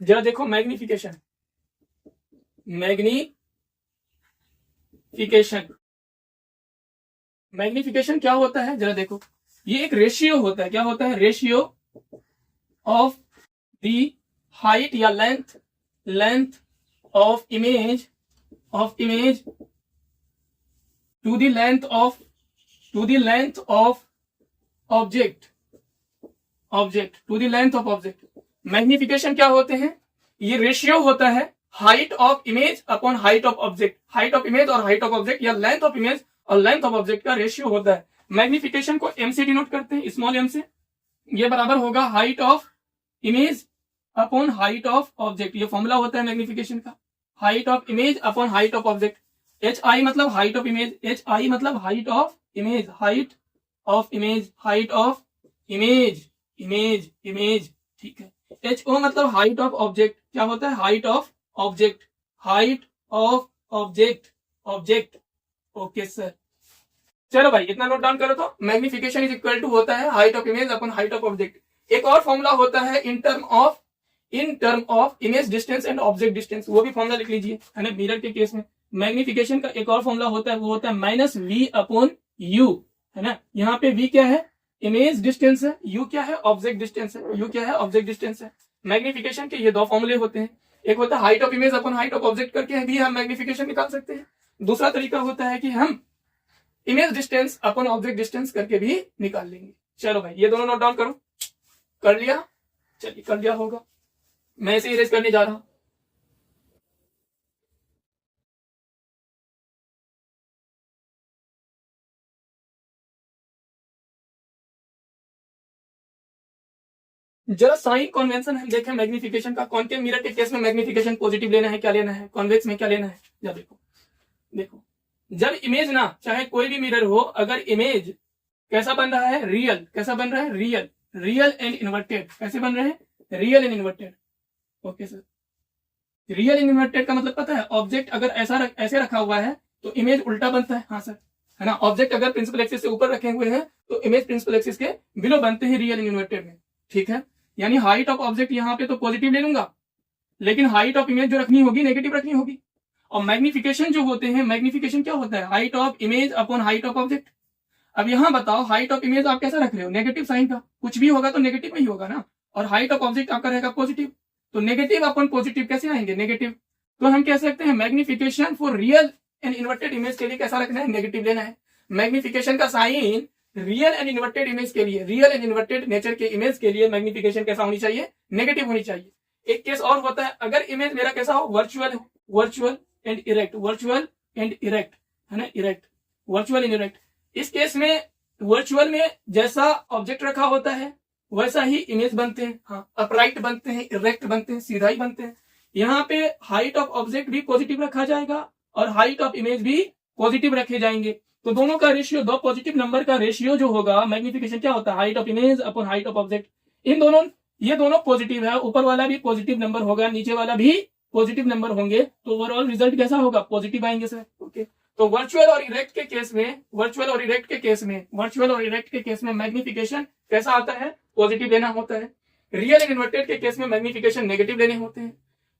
जरा देखो, मैग्निफिकेशन, मैग्निफिकेशन, मैग्निफिकेशन क्या होता है? जरा देखो, ये एक रेशियो होता है। क्या होता है? रेशियो ऑफ द हाइट या length, length of image to the length of object, to the length of object. Magnification क्या होते हैं? ये रेशियो होता है height of image upon height of object. Height of image और हाइट ऑफ ऑब्जेक्ट या लेंथ ऑफ इमेज और लेंथ ऑफ ऑब्जेक्ट का रेशियो होता है। मैग्निफिकेशन को एम से डिनोट करते हैं, स्मॉल एम से। ये बराबर होगा height of image upon height of object. ये फॉर्मूला होता है मैग्निफिकेशन का, height of image upon height of object. H i मतलब height of image, h i मतलब height of image, height of image, height of image, image, image. ठीक है, एच ओ मतलब हाइट ऑफ ऑब्जेक्ट। क्या होता है? Height of object, height of object, object. Okay sir, चलो भाई इतना नोट डाउन करो। तो मैग्निफिकेशन इज इक्वल टू होता है height of image upon height of object. एक और फॉर्मूला होता है in term of image distance and object distance, वो भी फॉर्मूला लिख लीजिए, है ना। मिरर के केस में मैग्निफिकेशन का एक और फॉर्मूला होता है, वो होता है माइनस वी अपॉन यू, है ना। यहाँ पे वी क्या है, इमेज डिस्टेंस है, यू क्या है, ऑब्जेक्ट डिस्टेंस है, यू क्या है, ऑब्जेक्ट डिस्टेंस है। मैग्निफिकेशन के ये दो फॉर्मूले होते हैं, एक होता है height of image upon height of object करके भी हम मैग्निफिकेशन निकाल सकते हैं। दूसरा तरीका होता है कि हम image distance upon object distance करके भी निकाल लेंगे। चलो भाई ये दोनों नोट डाउन करो। कर लिया, चलिए कर लिया होगा, मैं इसे इरेज करने जा रहा हूं। जरा साइन कन्वेंशन हम देखें मैग्निफिकेशन का। कॉन्केव मिरर के केस में मैग्निफिकेशन पॉजिटिव लेना है, क्या लेना है, कॉन्वेक्स में क्या लेना है। जब देखो जब इमेज ना, चाहे कोई भी मिरर हो, अगर इमेज कैसा बन रहा है, रियल, कैसा बन रहा है, रियल एंड इन्वर्टेड, कैसे बन रहे हैं, real and inverted. Okay sir, real and inverted का मतलब पता है, ऑब्जेक्ट अगर ऐसे रखा हुआ है तो इमेज उल्टा बनता है। हाँ सर, है ना। ऑब्जेक्ट अगर प्रिंसिपल एक्सिस से ऊपर रखे हुए हैं तो इमेज प्रिंसिपल एक्सिस के बिलो बनते हैं रियल एंड इन्वर्टेड में, ठीक है। यानी हाइट ऑफ ऑब्जेक्ट यहाँ पे तो पॉजिटिव ले लूंगा, लेकिन हाइट ऑफ इमेज जो रखनी होगी नेगेटिव रखनी होगी। और मैग्निफिकेशन जो होते हैं, मैग्निफिकेशन क्या होता है, height of image upon height of object. अब यहां बताओ हाइट ऑफ इमेज आप कैसा रख रहे हो, नेगेटिव साइन का, कुछ भी होगा तो नेगेटिव में ही होगा ना। और हाइट ऑफ ऑब्जेक्ट आपका रहेगा पॉजिटिव, तो नेगेटिव अपॉन पॉजिटिव कैसे आएंगे, नेगेटिव। तो हम कह सकते हैं magnification for real and inverted image के लिए कैसा रखना है, नेगेटिव लेना है। मैग्निफिकेशन का sign real and inverted image के लिए, रियल एंड इन्वर्टेड नेचर के इमेज के लिए मैग्निफिकेशन कैसा होनी चाहिए, नेगेटिव होनी चाहिए। एक केस और होता है, अगर इमेज मेरा कैसा हो, virtual and erect, virtual and erect, है ना, इरेक्ट, वर्चुअल एंड इरेक्ट। इस केस में वर्चुअल में जैसा ऑब्जेक्ट रखा होता है वैसा ही इमेज बनते हैं, हाँ, अपराइट बनते हैं, इरेक्ट बनते हैं, सीधा ही बनते हैं। यहाँ पे हाइट ऑफ ऑब्जेक्ट भी पॉजिटिव रखा जाएगा और हाइट ऑफ इमेज भी पॉजिटिव रखे जाएंगे। तो दोनों का रेशियो, दो पॉजिटिव नंबर का रेशियो जो होगा, मैग्निफिकेशन क्या होता है, height of image upon height of object. इन दोनों, ये दोनों पॉजिटिव है, ऊपर वाला भी पॉजिटिव नंबर होगा, नीचे वाला भी पॉजिटिव नंबर होंगे, तो ओवरऑल रिजल्ट कैसा होगा, पॉजिटिव आएंगे सर। ओके, तो वर्चुअल और इरेक्ट के केस में मैग्निफिकेशन कैसा आता है, पॉजिटिव लेना होता है। रियल एंड इन्वर्टेड के केस में मैग्निफिकेशन नेगेटिव लेने होते हैं।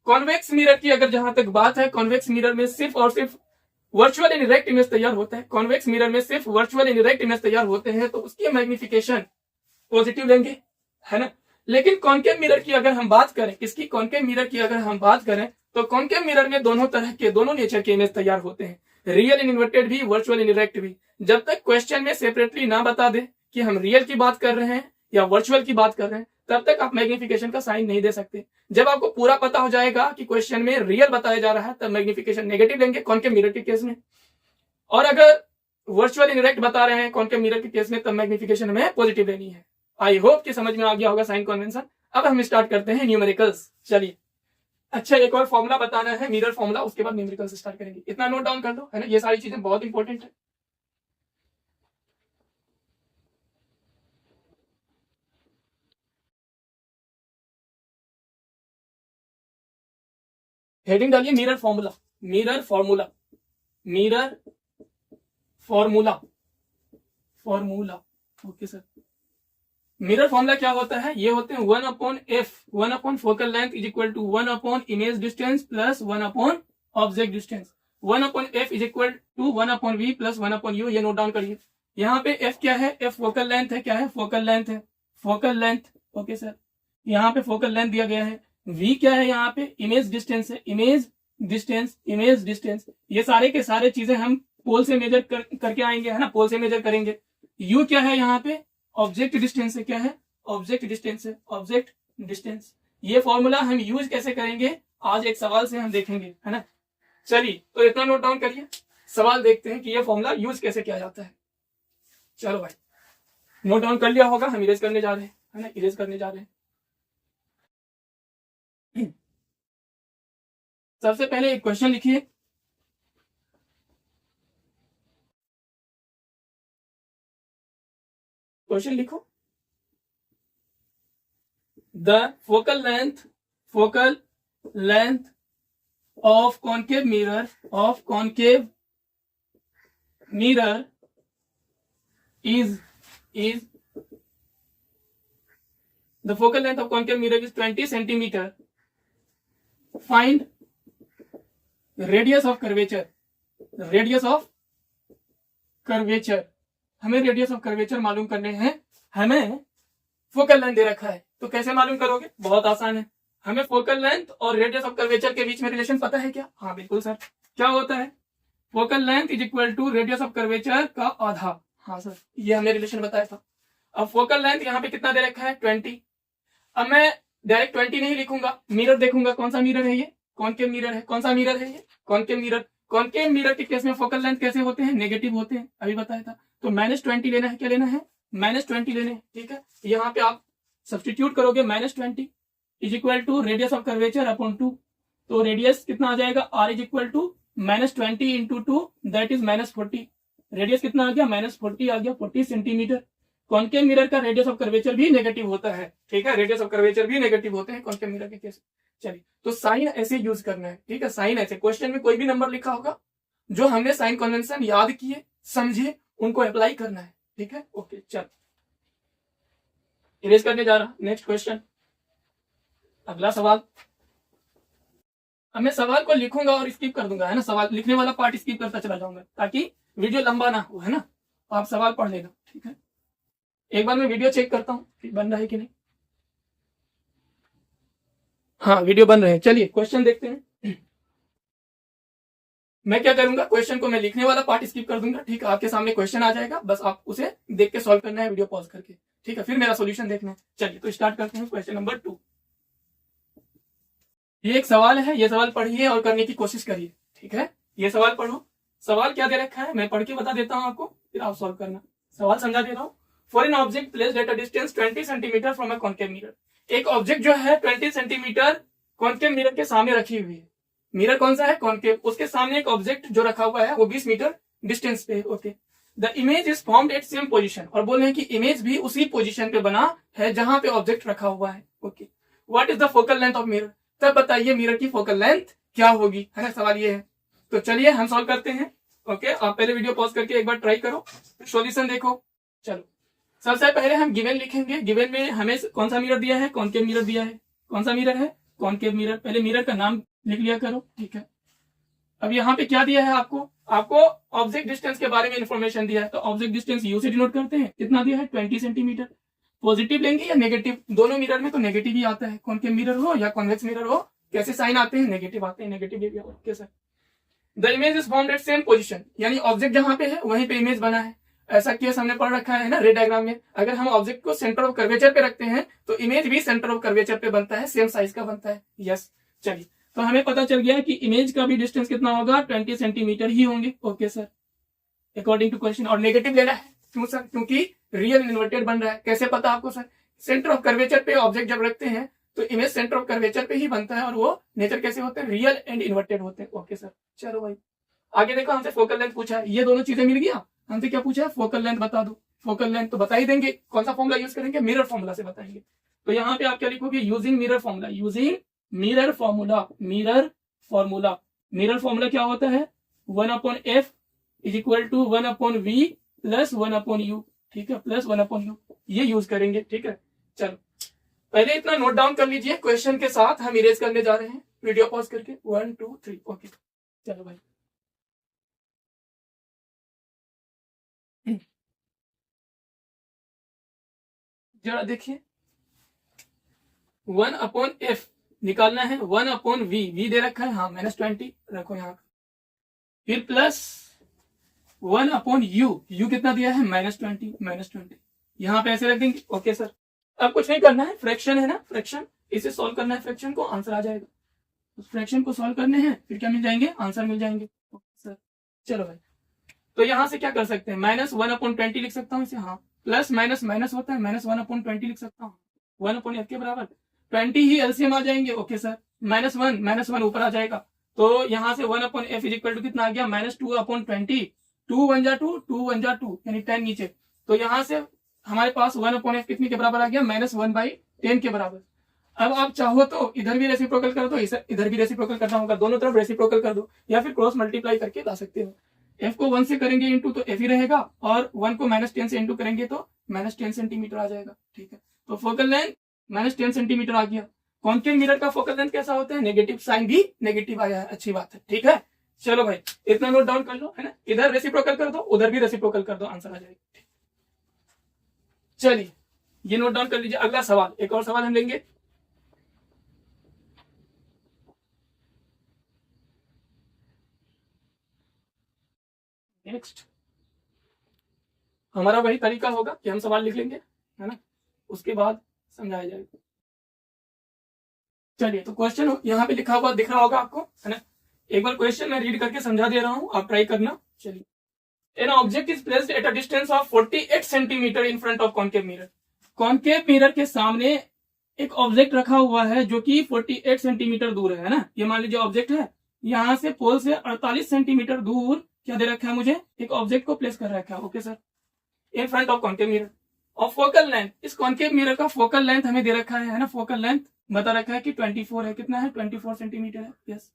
कॉन्वेक्स मिरर की अगर जहां तक बात है, कॉन्वेक्स मिरर में सिर्फ और सिर्फ वर्चुअल एंड इरेक्ट इमेज तैयार होता है। कॉन्वेक्स मिरर में सिर्फ वर्चुअल एंड इरेक्ट इमेज तैयार होते हैं, तो उसकी मैग्निफिकेशन पॉजिटिव लेंगे, है ना। लेकिन कॉन्केव मिरर की अगर हम बात करें, किसकी, कॉन्केव मिरर की अगर हम बात करें, तो कॉन्केव मिरर में दोनों तरह के, दोनों नेचर के इमेज तैयार होते हैं, रियल एंड इन्वर्टेड भी, वर्चुअल एंड इरेक्ट भी। जब तक क्वेश्चन में सेपरेटली ना बता दे कि हम रियल की बात कर रहे हैं या वर्चुअल की बात कर रहे हैं, तब तक आप मैग्निफिकेशन का साइन नहीं दे सकते। जब आपको पूरा पता हो जाएगा कि क्वेश्चन में रियल बताया जा रहा है, तब मैग्निफिकेशन नेगेटिव लेंगे कॉन्केव मिरर के केस में। और अगर वर्चुअल इनडायरेक्ट बता रहे हैं कॉन्केव मिरर के केस में, तब मैग्निफिकेशन में पॉजिटिव लेनी है। आई होप कि समझ में आ गया होगा साइन कन्वेंशन। अब हम स्टार्ट करते हैं न्यूमेरिकल्स। चलिए, अच्छा एक और फॉर्मूला बताना है, मिरर फॉर्मूला, उसके बाद न्यूमेरिकल्स स्टार्ट करेंगे। इतना नोट डाउन कर दो, है ना, ये सारी चीजें बहुत इंपॉर्टेंट है। हेडिंग डालिए mirror formula, mirror formula, mirror formula, formula. Okay sir, mirror formula क्या होता है, ये होते हैं 1 upon f, 1 upon focal length is equal to 1 upon image distance plus 1 upon object distance. 1 upon f is equal to 1 upon v plus 1 upon u. ये नोट डाउन करिए। यहाँ पे एफ क्या है, एफ फोकल लेंथ है, क्या है, फोकल लेंथ है, फोकल लेंथ। ओके सर, यहाँ पे फोकल लेंथ दिया गया है। वी क्या है, यहाँ पे इमेज डिस्टेंस है, इमेज डिस्टेंस, इमेज डिस्टेंस। ये सारे के सारे चीजें हम पोल से मेजर करके आएंगे, है ना, पोल से मेजर करेंगे। यू क्या है, यहाँ पे ऑब्जेक्ट डिस्टेंस है, क्या है, ऑब्जेक्ट डिस्टेंस है, ऑब्जेक्ट डिस्टेंस। ये फॉर्मूला हम यूज कैसे करेंगे, आज एक सवाल से हम देखेंगे, है ना। चलिए, तो इतना नोट डाउन करिए, सवाल देखते हैं कि ये फॉर्मूला यूज कैसे किया जाता है। चलो भाई, नोट डाउन कर लिया होगा, हम इरेज करने जा रहे हैं, है ना, इरेज करने जा रहे हैं। सबसे पहले एक क्वेश्चन लिखिए। क्वेश्चन लिखो, the focal length of concave mirror is the focal length of concave mirror is 20 centimeter. Find radius of curvature. Radius of curvature. हमें रेडियस ऑफ कर्वेचर मालूम करने हैं. हमें फोकल लेंथ दे रखा है, तो कैसे मालूम करोगे? बहुत आसान है. हमें फोकल लेंथ और रेडियस ऑफ कर्वेचर के बीच में रिलेशन पता है क्या? हाँ बिल्कुल सर. क्या होता है? Focal length is equal to radius of curvature का आधा. हाँ सर, ये हमने रिलेशन बताया था. अब फोकल लेंथ यहाँ पे कितना दे रखा है? 20. अब मैं डायरेक्ट 20 नहीं लिखूंगा, मिरर देखूंगा. कौन सा मिरर है ये? कॉनकेव मिरर है. कौन सा मिरर है ये? Concave mirror. कॉनकेव मिरर के केस में फोकल लेंथ कैसे होते हैं? नेगेटिव होते हैं, अभी बताया था. तो -20 लेना है. क्या लेना है? -20 लेने हैं. ठीक है, यहाँ पे आप सब्सटीट्यूट करोगे. -20 is equal to radius of curvature upon 2. तो रेडियस कितना आ जाएगा? r is equal to -20 into 2 that is -40. Radius कितना आ गया? -40 आ गया, 40 सेंटीमीटर. कॉनकेव मिरर का रेडियस ऑफ कर्वेचर भी नेगेटिव होता है. ठीक है, रेडियस ऑफ कर्वेचर भी नेगेटिव होते हैं कॉनकेव मिरर के केस. चलिए, तो साइन ऐसे यूज करना है. ठीक है, साइन ऐसे. क्वेश्चन में कोई भी नंबर लिखा होगा, जो हमने साइन कन्वेंशन याद किए, समझे, उनको अप्लाई करना है. ठीक है, ओके. चल, इरेज करने जा रहा. नेक्स्ट क्वेश्चन, अगला सवाल. अब मैं सवाल को लिखूंगा और स्किप कर दूंगा, है ना. सवाल लिखने वाला पार्ट स्किप करता चला जाऊंगा ताकि वीडियो लंबा ना हो, है ना. आप सवाल पढ़ लेना. ठीक है, एक बार मैं वीडियो चेक करता हूँ कि बन रहा है कि नहीं. हाँ, वीडियो बन रहे हैं. चलिए क्वेश्चन देखते हैं. मैं क्या करूंगा, क्वेश्चन को मैं लिखने वाला पार्ट स्किप कर दूंगा. ठीक है, आपके सामने क्वेश्चन आ जाएगा, बस आप उसे देख के सॉल्व करना है वीडियो पॉज करके. ठीक है, फिर मेरा सॉल्यूशन देखना है. चलिए, तो स्टार्ट करते हैं. Question number 2. ये एक सवाल है, ये सवाल पढ़िए और करने की कोशिश करिए. ठीक है, ये सवाल पढ़ो. सवाल क्या दे रखा है मैं पढ़ के बता देता हूँ आपको, फिर आप सॉल्व करना. सवाल समझा दे रहा हूँ. For an object placed at a distance 20 centimetre from a concave mirror. एक ऑब्जेक्ट जो है 20 सेंटीमीटर कॉनकेव मिरर के सामने रखी हुई है. मिरर कौन सा है? कॉनकेव. उसके सामने एक ऑब्जेक्ट जो रखा हुआ है वो 20 मीटर डिस्टेंस पे. Okay. The image is formed at same position. और बोल रहे हैं कि इमेज भी उसी पोजीशन पे बना है जहां पे ऑब्जेक्ट रखा हुआ है. Okay. What is the focal length of mirror. तब बताइए मिरर की फोकल लेंथ क्या होगी, है ना. सवाल ये है. तो चलिए हम सॉल्व करते हैं. ओके, आप पहले वीडियो पॉज करके एक बार ट्राई करो, सॉल्यूशन देखो. चलो, सबसे पहले हम गिवन लिखेंगे. गिवन में हमें कौन सा मिरर दिया है? कॉनकेव मिरर दिया है. कौन सा मिरर है? Concave mirror. पहले मिरर का नाम लिख लिया करो. ठीक है, अब यहाँ पे क्या दिया है आपको ऑब्जेक्ट डिस्टेंस के बारे में इंफॉर्मेशन दिया है. तो ऑब्जेक्ट डिस्टेंस यू से डिनोट करते हैं. कितना दिया है? 20 सेंटीमीटर. पॉजिटिव लेंगे या नेगेटिव? दोनों मिरर में तो नेगेटिव ही आता है. कॉनकेव मिरर हो या कॉन्वेक्स मिरर हो, कैसे साइन आते हैं? नेगेटिव आते हैं. Negative. Okay sir. The image is formed at same position, यानी ऑब्जेक्ट जहां पे है वहीं पे इमेज बना है. ऐसा केस हमने पढ़ रखा है ना रे डायग्राम में. अगर हम ऑब्जेक्ट को सेंटर ऑफ कर्वेचर पे रखते हैं तो इमेज भी सेंटर ऑफ कर्वेचर पे बनता है, सेम साइज का बनता है. यस. चलिए, तो हमें पता चल गया कि इमेज का भी डिस्टेंस कितना होगा? 20 सेंटीमीटर ही होंगे. Okay sir, according to question. और नेगेटिव लेना है. क्यों सर? क्योंकि रियल इन्वर्टेड बन रहा है. कैसे पता आपको सर? सेंटर ऑफ कर्वेचर पे ऑब्जेक्ट जब रखते हैं तो इमेज सेंटर ऑफ कर्वेचर पे ही बनता है. और वो नेचर कैसे होते हैं? रियल एंड इन्वर्टेड होते हैं. Okay sir. चलो भाई, आगे देखो. हमसे फोकल लेंथ पूछा है. ये दोनों चीजें मिल गया. हमसे क्या पूछा है? फोकल लेंथ बता दो. फोकल लेंथ तो बता ही देंगे. कौन सा फॉर्मूला यूज करेंगे? मिरर फॉर्मूला से बताएंगे. तो यहाँ पे आप क्या लिखोगे? Using mirror formula. Using mirror formula. Mirror formula. Mirror formula क्या होता है? 1/f is equal to 1/v plus 1/u. ठीक है, प्लस 1/u ये यूज करेंगे. ठीक है, चलो पहले इतना नोट डाउन कर लीजिए. क्वेश्चन के साथ हम इरेज करने जा रहे हैं. वीडियो पॉज करके 1 2 3. ओके, चलो भाई. जरा देखिए, 1/f निकालना है. 1/v. v दे रखा है. हाँ, -20 रखो यहाँ. फिर प्लस 1/u. u कितना दिया है? -20. यहाँ पे ऐसे रख देंगे. Okay sir. अब कुछ नहीं करना है. फ्रैक्शन है ना, फ्रैक्शन इसे सॉल्व करना है. फ्रैक्शन को आंसर आ जाएगा. उस फ्रैक्शन को सॉल्व करने हैं, फिर क्या मिल जाएंगे? आंसर मिल जाएंगे. Okay sir. चलो भाई, तो यहाँ से क्या कर सकते हैं? -1/20 लिख सकता हूँ इसे. हाँ, प्लस माइनस माइनस होता है. -1/20 लिख सकता हूँ. 1/f के बराबर 20 ही एलसीएम आ जाएंगे. Okay sir. -1 ऊपर आ जाएगा. तो यहाँ से 1/f इज इक्वल टू कितना आ गया? -2/20. 2 1 जा 2, 2 1 जा 2, यानी 10 नीचे. तो यहाँ से हमारे पास 1/f कितने के बराबर आ गया? -1/10 के बराबर. अब आप चाहो तो इधर भी रेसिप्रोकल कर दो, इधर भी रेसिप्रोकल करना होगा. दोनों तरफ रेसिप्रोकल कर दो, या फिर क्रॉस मल्टीप्लाई करके ला सकते हो. एफ को 1 से करेंगे इंटू तो एफ ही रहेगा, और 1 को -10 से इंटू करेंगे तो -10 सेंटीमीटर आ जाएगा। ठीक है, तो फोकल लेंथ -10 सेंटीमीटर आ गया। कॉन्केव मिरर का फोकल लेंथ कैसा होता है, नेगेटिव साइन भी नेगेटिव आया है, अच्छी बात है। ठीक है, चलो भाई इतना नोट डाउन कर लो, है ना, इधर रेसिप्रोकल कर दो, उधर भी रेसिप्रोकल कर दो, आंसर आ जाएगा। चलिए ये नोट डाउन कर लीजिए। अगला सवाल, एक और सवाल हम लेंगे। नेक्स्ट हमारा वही तरीका होगा कि हम सवाल लिख लेंगे, है ना, उसके बाद समझाया जाएगा। चलिए तो क्वेश्चन यहाँ पे लिखा हुआ दिख रहा होगा आपको, है ना, एक बार क्वेश्चन मैं रीड करके समझा दे रहा हूँ, आप ट्राई करना। चलिए, an object is placed at a distance of 48 centimetre in front of concave mirror. Concave mirror के सामने एक ऑब्जेक्ट रखा हुआ है जो कि 48 सेंटीमीटर दूर है ना, ये मान लीजिए ऑब्जेक्ट है, यहाँ से पोल से 48 सेंटीमीटर दूर क्या दे रखा है मुझे, एक ऑब्जेक्ट को प्लेस कर रखा है। Okay sir, in front of concave mirror और फोकल लेंथ, इस कॉन्केव मिरर का फोकल लेंथ हमें दे रखा है ना, फोकल लेंथ बता रखा है कि 24 है, कितना है 24 सेंटीमीटर है। यस,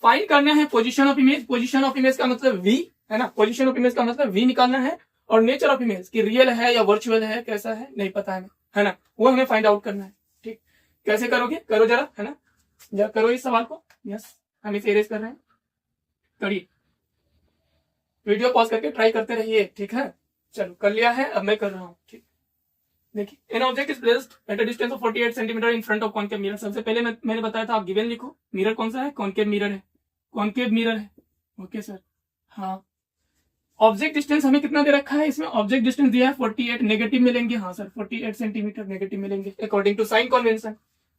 फाइंड करना है position of image. Position of image का मतलब वी, है ना, पोजीशन ऑफ इमेज का मतलब वी निकालना है, और नेचर ऑफ इमेज की रियल है या वर्चुअल है, कैसा है नहीं पता है, है ना, वो हमें फाइंड आउट करना है। ठीक, कैसे करोगे, करो जरा, है ना, जरा करो इस सवाल को। यस, हम इसे इरेज कर रहे हैं, करिए, वीडियो पॉज करके ट्राई करते रहिए। ठीक है, चलो कर लिया है, अब मैं कर रहा हूँ। ठीक, देखिए, an object is placed at a distance of 48 centimetre in front of concave mirror. सबसे पहले मैंने बताया था आप गिवन लिखो, मिरर कौन सा है, कॉन्केव मिरर है, कॉन्केव मिरर है। ओके सर, हाँ, ऑब्जेक्ट डिस्टेंस हमें कितना दे रखा है, इसमें ऑब्जेक्ट डिस्टेंस दिया है 48, नेगेटिव मिलेंगे, हाँ सर 48 सेंटीमीटर नेगेटिव मिलेंगे according to sign convention.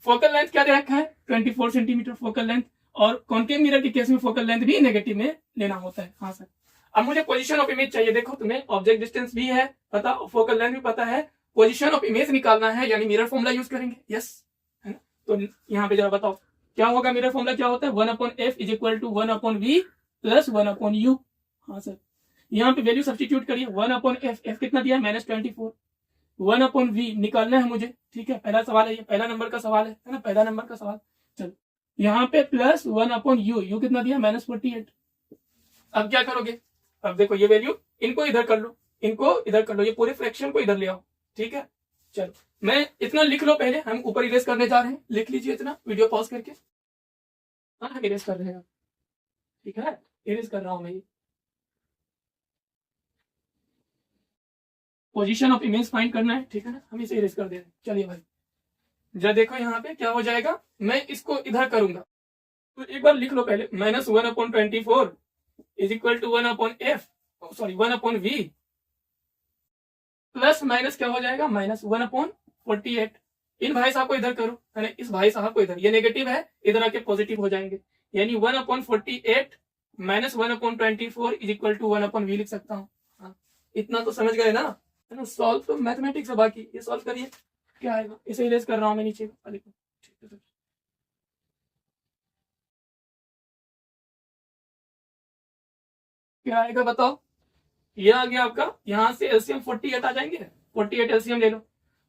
Focal length क्या दे रखा है, 24 सेंटीमीटर फोकल लेंथ, और कॉन्केव मिरर के केस में फोकल लेंथ भी नेगेटिव में लेना होता है। हाँ सर, अब मुझे पोजीशन ऑफ इमेज चाहिए। देखो तुम्हें ऑब्जेक्ट डिस्टेंस भी है पता, फोकल लेंथ भी पता है, पोजीशन ऑफ इमेज निकालना है, यानी मिरर फॉर्मूला यूज करेंगे। यस, है ना, तो यहाँ पे जरा बताओ क्या होगा, मिरर फॉर्मूला क्या होता है, 1/f is equal to 1/v plus 1/u। हाँ सर, यहाँ पे वैल्यू सब्स्टिट्यूट करिए, 1/f, f कितना दिया है -24, 1/v निकालना है मुझे। ठीक है, पहला सवाल है ये, पहला नंबर का सवाल है ना, पहला नंबर का सवाल। चलो यहाँ पे प्लस 1/u, u कितना दिया -48। अब क्या करोगे, अब देखो ये वैल्यू, इनको इधर कर लो, इनको इधर कर लो, ये पूरे फ्रैक्शन को इधर ले आओ। ठीक है, चलो मैं इतना लिख लो, पहले हम ऊपर इरेज करने जा रहे हैं, लिख लीजिए इतना, वीडियो पॉज करके। हाँ, हम इरेज कर रहे हैं, ठीक है, इरेज कर रहा हूं मैं ये। पोजीशन ऑफ इमेज फाइंड करना है, ठीक है ना, हम इसे इरेज कर दे रहे हैं। चलिए भाई जरा देखो यहाँ पे क्या हो जाएगा, मैं इसको इधर करूंगा, तो एक बार लिख लो पहले, -1/24 is equal to 1/f, sorry 1/v plus minus क्या हो जाएगा, -1/48। इन भाई साहब को इधर करो, है ना, इस भाई साहब को इधर, ये नेगेटिव है, इधर आके पॉजिटिव हो जाएंगे, यानी 1/48 minus 1/24 is equal to 1/v लिख सकता हूँ। हाँ, इतना तो समझ गए ना, है ना, सॉल्व तो मैथमेटिक्स है, बाकी ये सॉल्व करिए क्या आएगा, इसे इरेज कर रहा हूँ मैं नीचे को, ठीक है, क्या आएगा बताओ, ये आ गया आपका, यहाँ से एलसीएम 48 आ जाएंगे, 48 एलसीएम ले लो,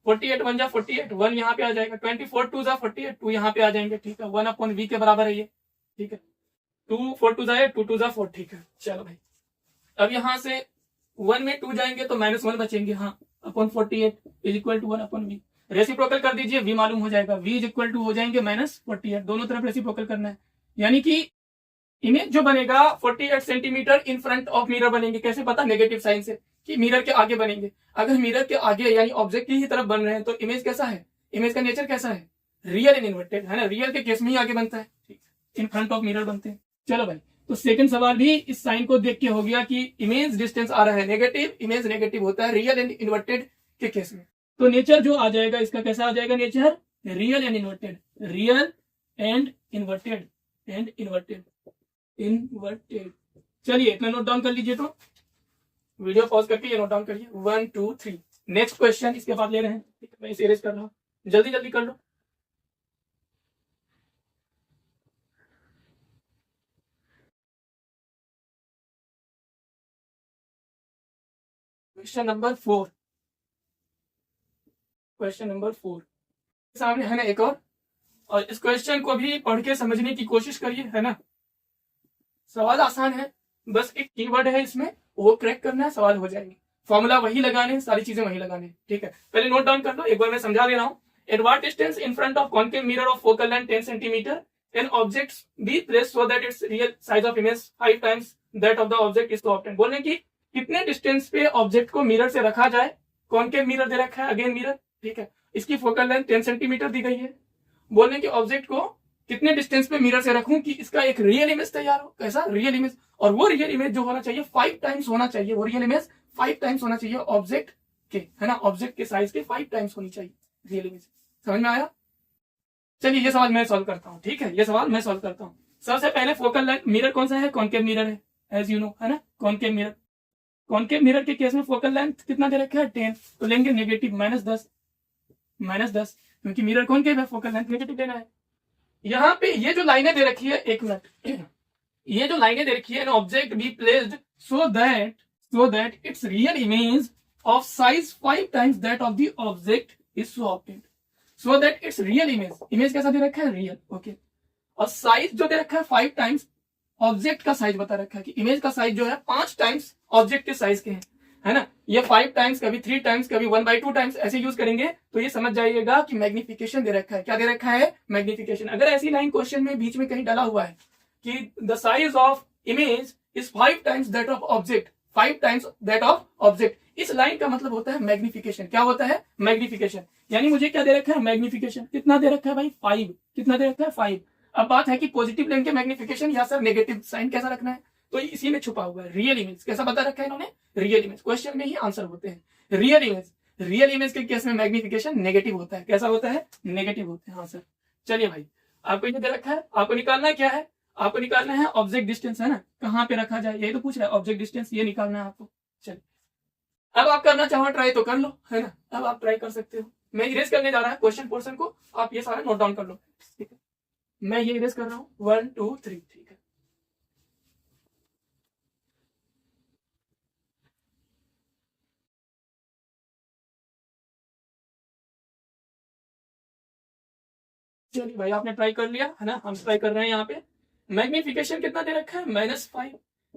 48 1 जा 48, 1 यहाँ पे आ जाएगा, 24 2 जा 48, 2 यहाँ पे आ जाएंगे। ठीक है, 1/v के बराबर है ये। ठीक है, 2 4 2 जा 2 2 जा 4। ठीक है, चलो भाई, अब यहाँ से 1 में 2 जाएंगे तो -1 बचेंगे, हाँ, upon 48 is equal to 1/v। Reciprocal कर दीजिए, v मालूम हो जाएगा, v इज इक्वल टू हो जाएंगे -48, दोनों तरफ रेसिप्रोकल करना है, यानी कि इमेज जो बनेगा 48 centimetre in front of mirror बनेंगे। कैसे पता, नेगेटिव साइन से, कि मिरर के आगे बनेंगे। अगर मिरर के आगे यानी ऑब्जेक्ट की ही तरफ बन रहे हैं तो इमेज कैसा है, इमेज का नेचर कैसा है, रियल एंड इन्वर्टेड, है ना, रियल के केस में ही आगे बनता है, ठीक, इन फ्रंट ऑफ मिरर बनते हैं। चलो भाई, तो सेकंड सवाल भी इस साइन को देख के हो गया कि इमेज डिस्टेंस आ रहा है नेगेटिव, इमेज नेगेटिव होता है रियल एंड इन्वर्टेड के केस में। तो नेचर जो आ जाएगा इसका कैसा आ जाएगा nature, real and inverted, real and inverted, and inverted, inverted. चलिए इतना नोट डाउन कर लीजिए, तो वीडियो पॉज करके ये नोट डाउन करिए, 1 2 3। नेक्स्ट क्वेश्चन इसके बाद ले रहे हैं, ठीक है, मैं इसे इरेज कर रहा हूँ, जल्दी जल्दी कर लो। क्वेश्चन नंबर 4, क्वेश्चन नंबर 4 सामने है ना एक और इस क्वेश्चन को भी पढ़ के समझने की कोशिश करिए, है ना, सवाल आसान है बस एक कीवर्ड है इसमें, वो क्रैक करना है, सवाल हो जाएंगे। फॉर्मूला वही लगाने हैं, सारी चीजें वही लगाने हैं, ठीक है। पहले नोट डाउन कर लो, एक बार मैं समझा दे रहा हूँ। At what distance in front of concave mirror of focal length 10 centimetre an object be place so that its real size of image 5 times that of the object is to obtain. बोलने की कितने डिस्टेंस पे ऑब्जेक्ट को मिरर से रखा जाए। कॉन्केव मिरर दे रखा है, अगेन मिरर, ठीक है। इसकी फोकल लेंथ 10 सेंटीमीटर दी गई है। बोलने की ऑब्जेक्ट को कितने डिस्टेंस पे मिरर से रखूं कि इसका एक रियल इमेज तैयार हो। कैसा रियल इमेज, और वो रियल इमेज जो होना चाहिए 5 टाइम्स होना चाहिए। वो रियल इमेज 5 टाइम्स होना चाहिए ऑब्जेक्ट के, है ना, ऑब्जेक्ट के साइज के 5 टाइम्स होनी चाहिए रियल इमेज। समझ में आया? चलिए ये सवाल मैं सॉल्व करता हूँ, ठीक है। ये सवाल मैं सॉल्व करता हूँ। सबसे पहले फोकल लेंथ मिरर कौन सा है, कॉन्केव मिरर है, एज यू नो, है ना, कॉन्केव मिरर। कॉन्केव मिरर के केस में फोकल लेंथ कितना दे रखा है, 10, तो लेंगे नेगेटिव -10, क्योंकि मिरर कॉन्केव है, फोकल लेंथ नेगेटिव लेना है। यहाँ पे ये जो लाइनें दे रखी है, एक मिनट, ये जो लाइनें दे रखी है, N object be placed so that its real image of size 5 times that of the object is so obtained. So that its real image कैसा दे रखा है, रियल, ओके। और साइज जो दे रखा है 5 टाइम्स ऑब्जेक्ट का साइज बता रखा है कि इमेज का साइज जो है 5 टाइम्स ऑब्जेक्ट के साइज के हैं, है ना। ये 5 टाइम्स, कभी 3 टाइम्स, कभी 1/2 टाइम्स ऐसे यूज करेंगे तो ये समझ जाइएगा कि मैग्निफिकेशन दे रखा है। क्या दे रखा है, मैग्निफिकेशन। अगर ऐसी लाइन क्वेश्चन में बीच में कहीं डाला हुआ है कि the size of image is 5 times that of object, 5 times that of object, इस लाइन का मतलब होता है मैग्निफिकेशन। क्या होता है, मैग्निफिकेशन। यानी मुझे क्या दे रखा है, मैग्निफिकेशन। कितना दे रखा है भाई, 5। कितना दे रखा है, 5। अब बात है कि पॉजिटिव लेंगे मैग्निफिकेशन या सर नेगेटिव, साइन कैसा रखना है, तो इसी में छुपा हुआ है। रियल इमेज कैसा बता रखा है इन्होंने, रियल इमेज। क्वेश्चन में ही आंसर होते हैं रियल इमेज। रियल इमेज के केस में मैग्निफिकेशन नेगेटिव होता है। कैसा होता है, नेगेटिव होता है, हाँ सर। चलिए भाई, आपको ये दे रखा है, आपको निकालना क्या है, आपको निकालना है ऑब्जेक्ट डिस्टेंस, है ना, कहाँ पे रखा जाए, यही तो पूछ रहा है, ऑब्जेक्ट डिस्टेंस ये निकालना है आपको। चलिए अब आप करना चाहो ट्राई तो कर लो, है ना, अब आप ट्राई कर सकते हो। मैं इरेज करने जा रहा है क्वेश्चन पोर्शन को, आप ये सारा नोट डाउन कर लो, ठीक है। मैं ये इरेज कर रहा हूँ, 1 2 3, ठीक है। चलिए भाई, आपने ट्राई कर लिया, है ना, हम ट्राई कर रहे हैं। यहाँ पे मैग्निफिकेशन कितना दे रखा है, -5।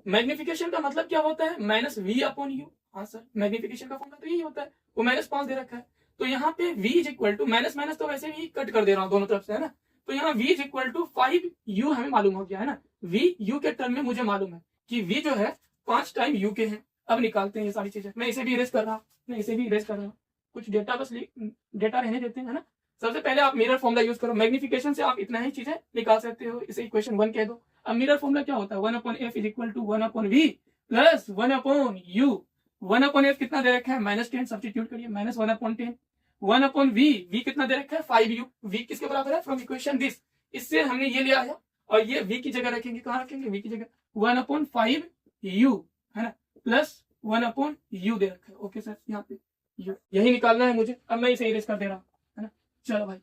मैग्निफिकेशन का मतलब क्या होता है, -v/u। हाँ सर, मैग्निफिकेशन का फॉर्मूला तो यही होता है, वो -5 दे रखा है। तो यहाँ पे v is equal to minus तो वैसे भी कट कर दे रहा हूँ दोनों तरफ से, है ना। तो यहाँ v is equal to 5u हमें मालूम हो गया, है ना। v u के टर्म में मुझे मालूम है कि v जो है 5 टाइम u के हैं। अब निकालते हैं ये सारी चीजें। मैं इसे भी इरेज कर रहा हूँ, कुछ डेटा बस डेटा रहने देते हैं, है ना। सबसे पहले आप मिरर फॉर्मूला यूज करो। मैग्निफिकेशन से आप इतना ही चीजें निकाल सकते हो, इसे इक्वेशन 1 कह दो। अब मिरर फॉर्मूला क्या होता है, 1/f is equal to 1/v plus 1/u। 1/f कितना दे रखा है, -10, सब्स्टिट्यूट करिए, -1/10। 1/v, v कितना दे रखा है, 5u। v किसके बराबर है, फ्रॉम इक्वेशन दिस, इससे हमने ये लिया है और ये v की जगह रखेंगे, कहाँ रखेंगे, v की जगह 1/5u, है ना, प्लस 1/u दे रखा है, ओके सर। यहाँ पे u यही निकालना है मुझे। अब मैं इसे इरेज कर दे रहा हूँ, है ना। चलो भाई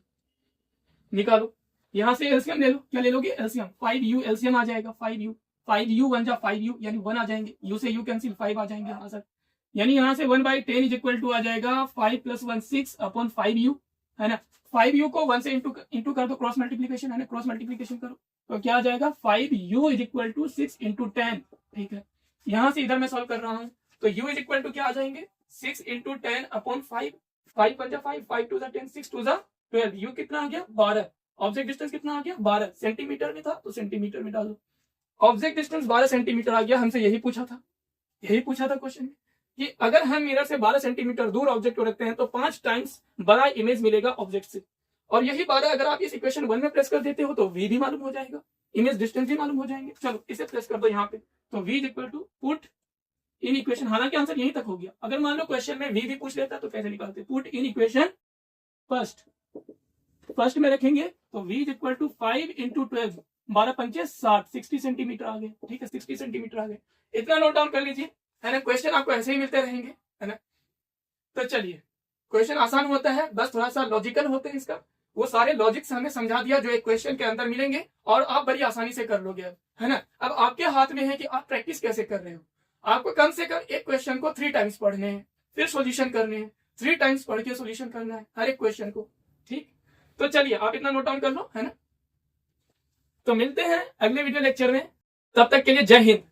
निकालो, यहाँ से एलसीएम ले लो। क्या ले लोगे, एलसीएम। 5u एलसीएम आ जाएगा, 5u 1 जा 5u, यानी 1 आ जाएंगे, u से u कैंसिल, 5 आ जाएंगे, हाँ सर। यानी यहाँ से 1/10 इज इक्वल टू आ जाएगा 5 + 1 6/5u, है ना। 5u को 1 से इंटू कर दो, क्रॉस मल्टीप्लीकेशन, है ना, क्रॉस मल्टीप्लीकेशन करो तो क्या आ जाएगा, 5u इज इक्वल टू 6 × 10, ठीक है। यहाँ से इधर मैं सॉल्व कर रहा हूँ तो u इज इक्वल टू क्या आ जाएंगे, 6 × 10/5, 5 × 5, 5 × 2 = 10, 6 × 2 = 12, u कितना आ गया, 12। ऑब्जेक्ट डिस्टेंस कितना आ गया, 12। सेंटीमीटर में था तो सेंटीमीटर में डालो। ऑब्जेक्ट डिस्टेंस 12 सेंटीमीटर आ गया। हमसे यही पूछा था क्वेश्चन में कि अगर हम मिरर से 12 सेंटीमीटर दूर ऑब्जेक्ट को रखते हैं तो 5 टाइम्स बड़ा इमेज मिलेगा ऑब्जेक्ट से। और यही 12 अगर आप इस इक्वेशन 1 में प्लेस कर देते हो तो v भी मालूम हो जाएगा, इमेज डिस्टेंस भी मालूम हो जाएंगे। चलो इसे प्लेस कर दो यहाँ पे, तो v is equal to put in equation. हालांकि आंसर यहीं तक हो गया। अगर मान लो क्वेश्चन में v भी पूछ लेता तो कैसे निकालते, पुट इन इक्वेशन फर्स्ट में रखेंगे तो v is equal to 5 × 12, 12 × 5 = 60, 60 centimetre आ गए, ठीक है, 60 सेंटीमीटर आ गए। इतना नोट डाउन कर लीजिए, है ना। क्वेश्चन आपको ऐसे ही मिलते रहेंगे, है ना। तो चलिए, क्वेश्चन आसान होता है, बस थोड़ा सा लॉजिकल होते हैं। इसका वो सारे लॉजिक्स हमें समझा दिया जो एक क्वेश्चन के अंदर मिलेंगे और आप बड़ी आसानी से कर लोगे, है ना। अब आपके हाथ में है कि आप प्रैक्टिस कैसे कर रहे हो। आपको कम से कम एक क्वेश्चन को 3 टाइम्स पढ़ने हैं, फिर सोल्यूशन करने हैं, 3 टाइम्स पढ़ के सोल्यूशन करना है हर एक क्वेश्चन को, ठीक। तो चलिए आप इतना नोट डाउन कर लो, है ना। तो मिलते हैं अगले वीडियो लेक्चर में, तब तक के लिए जय हिंद।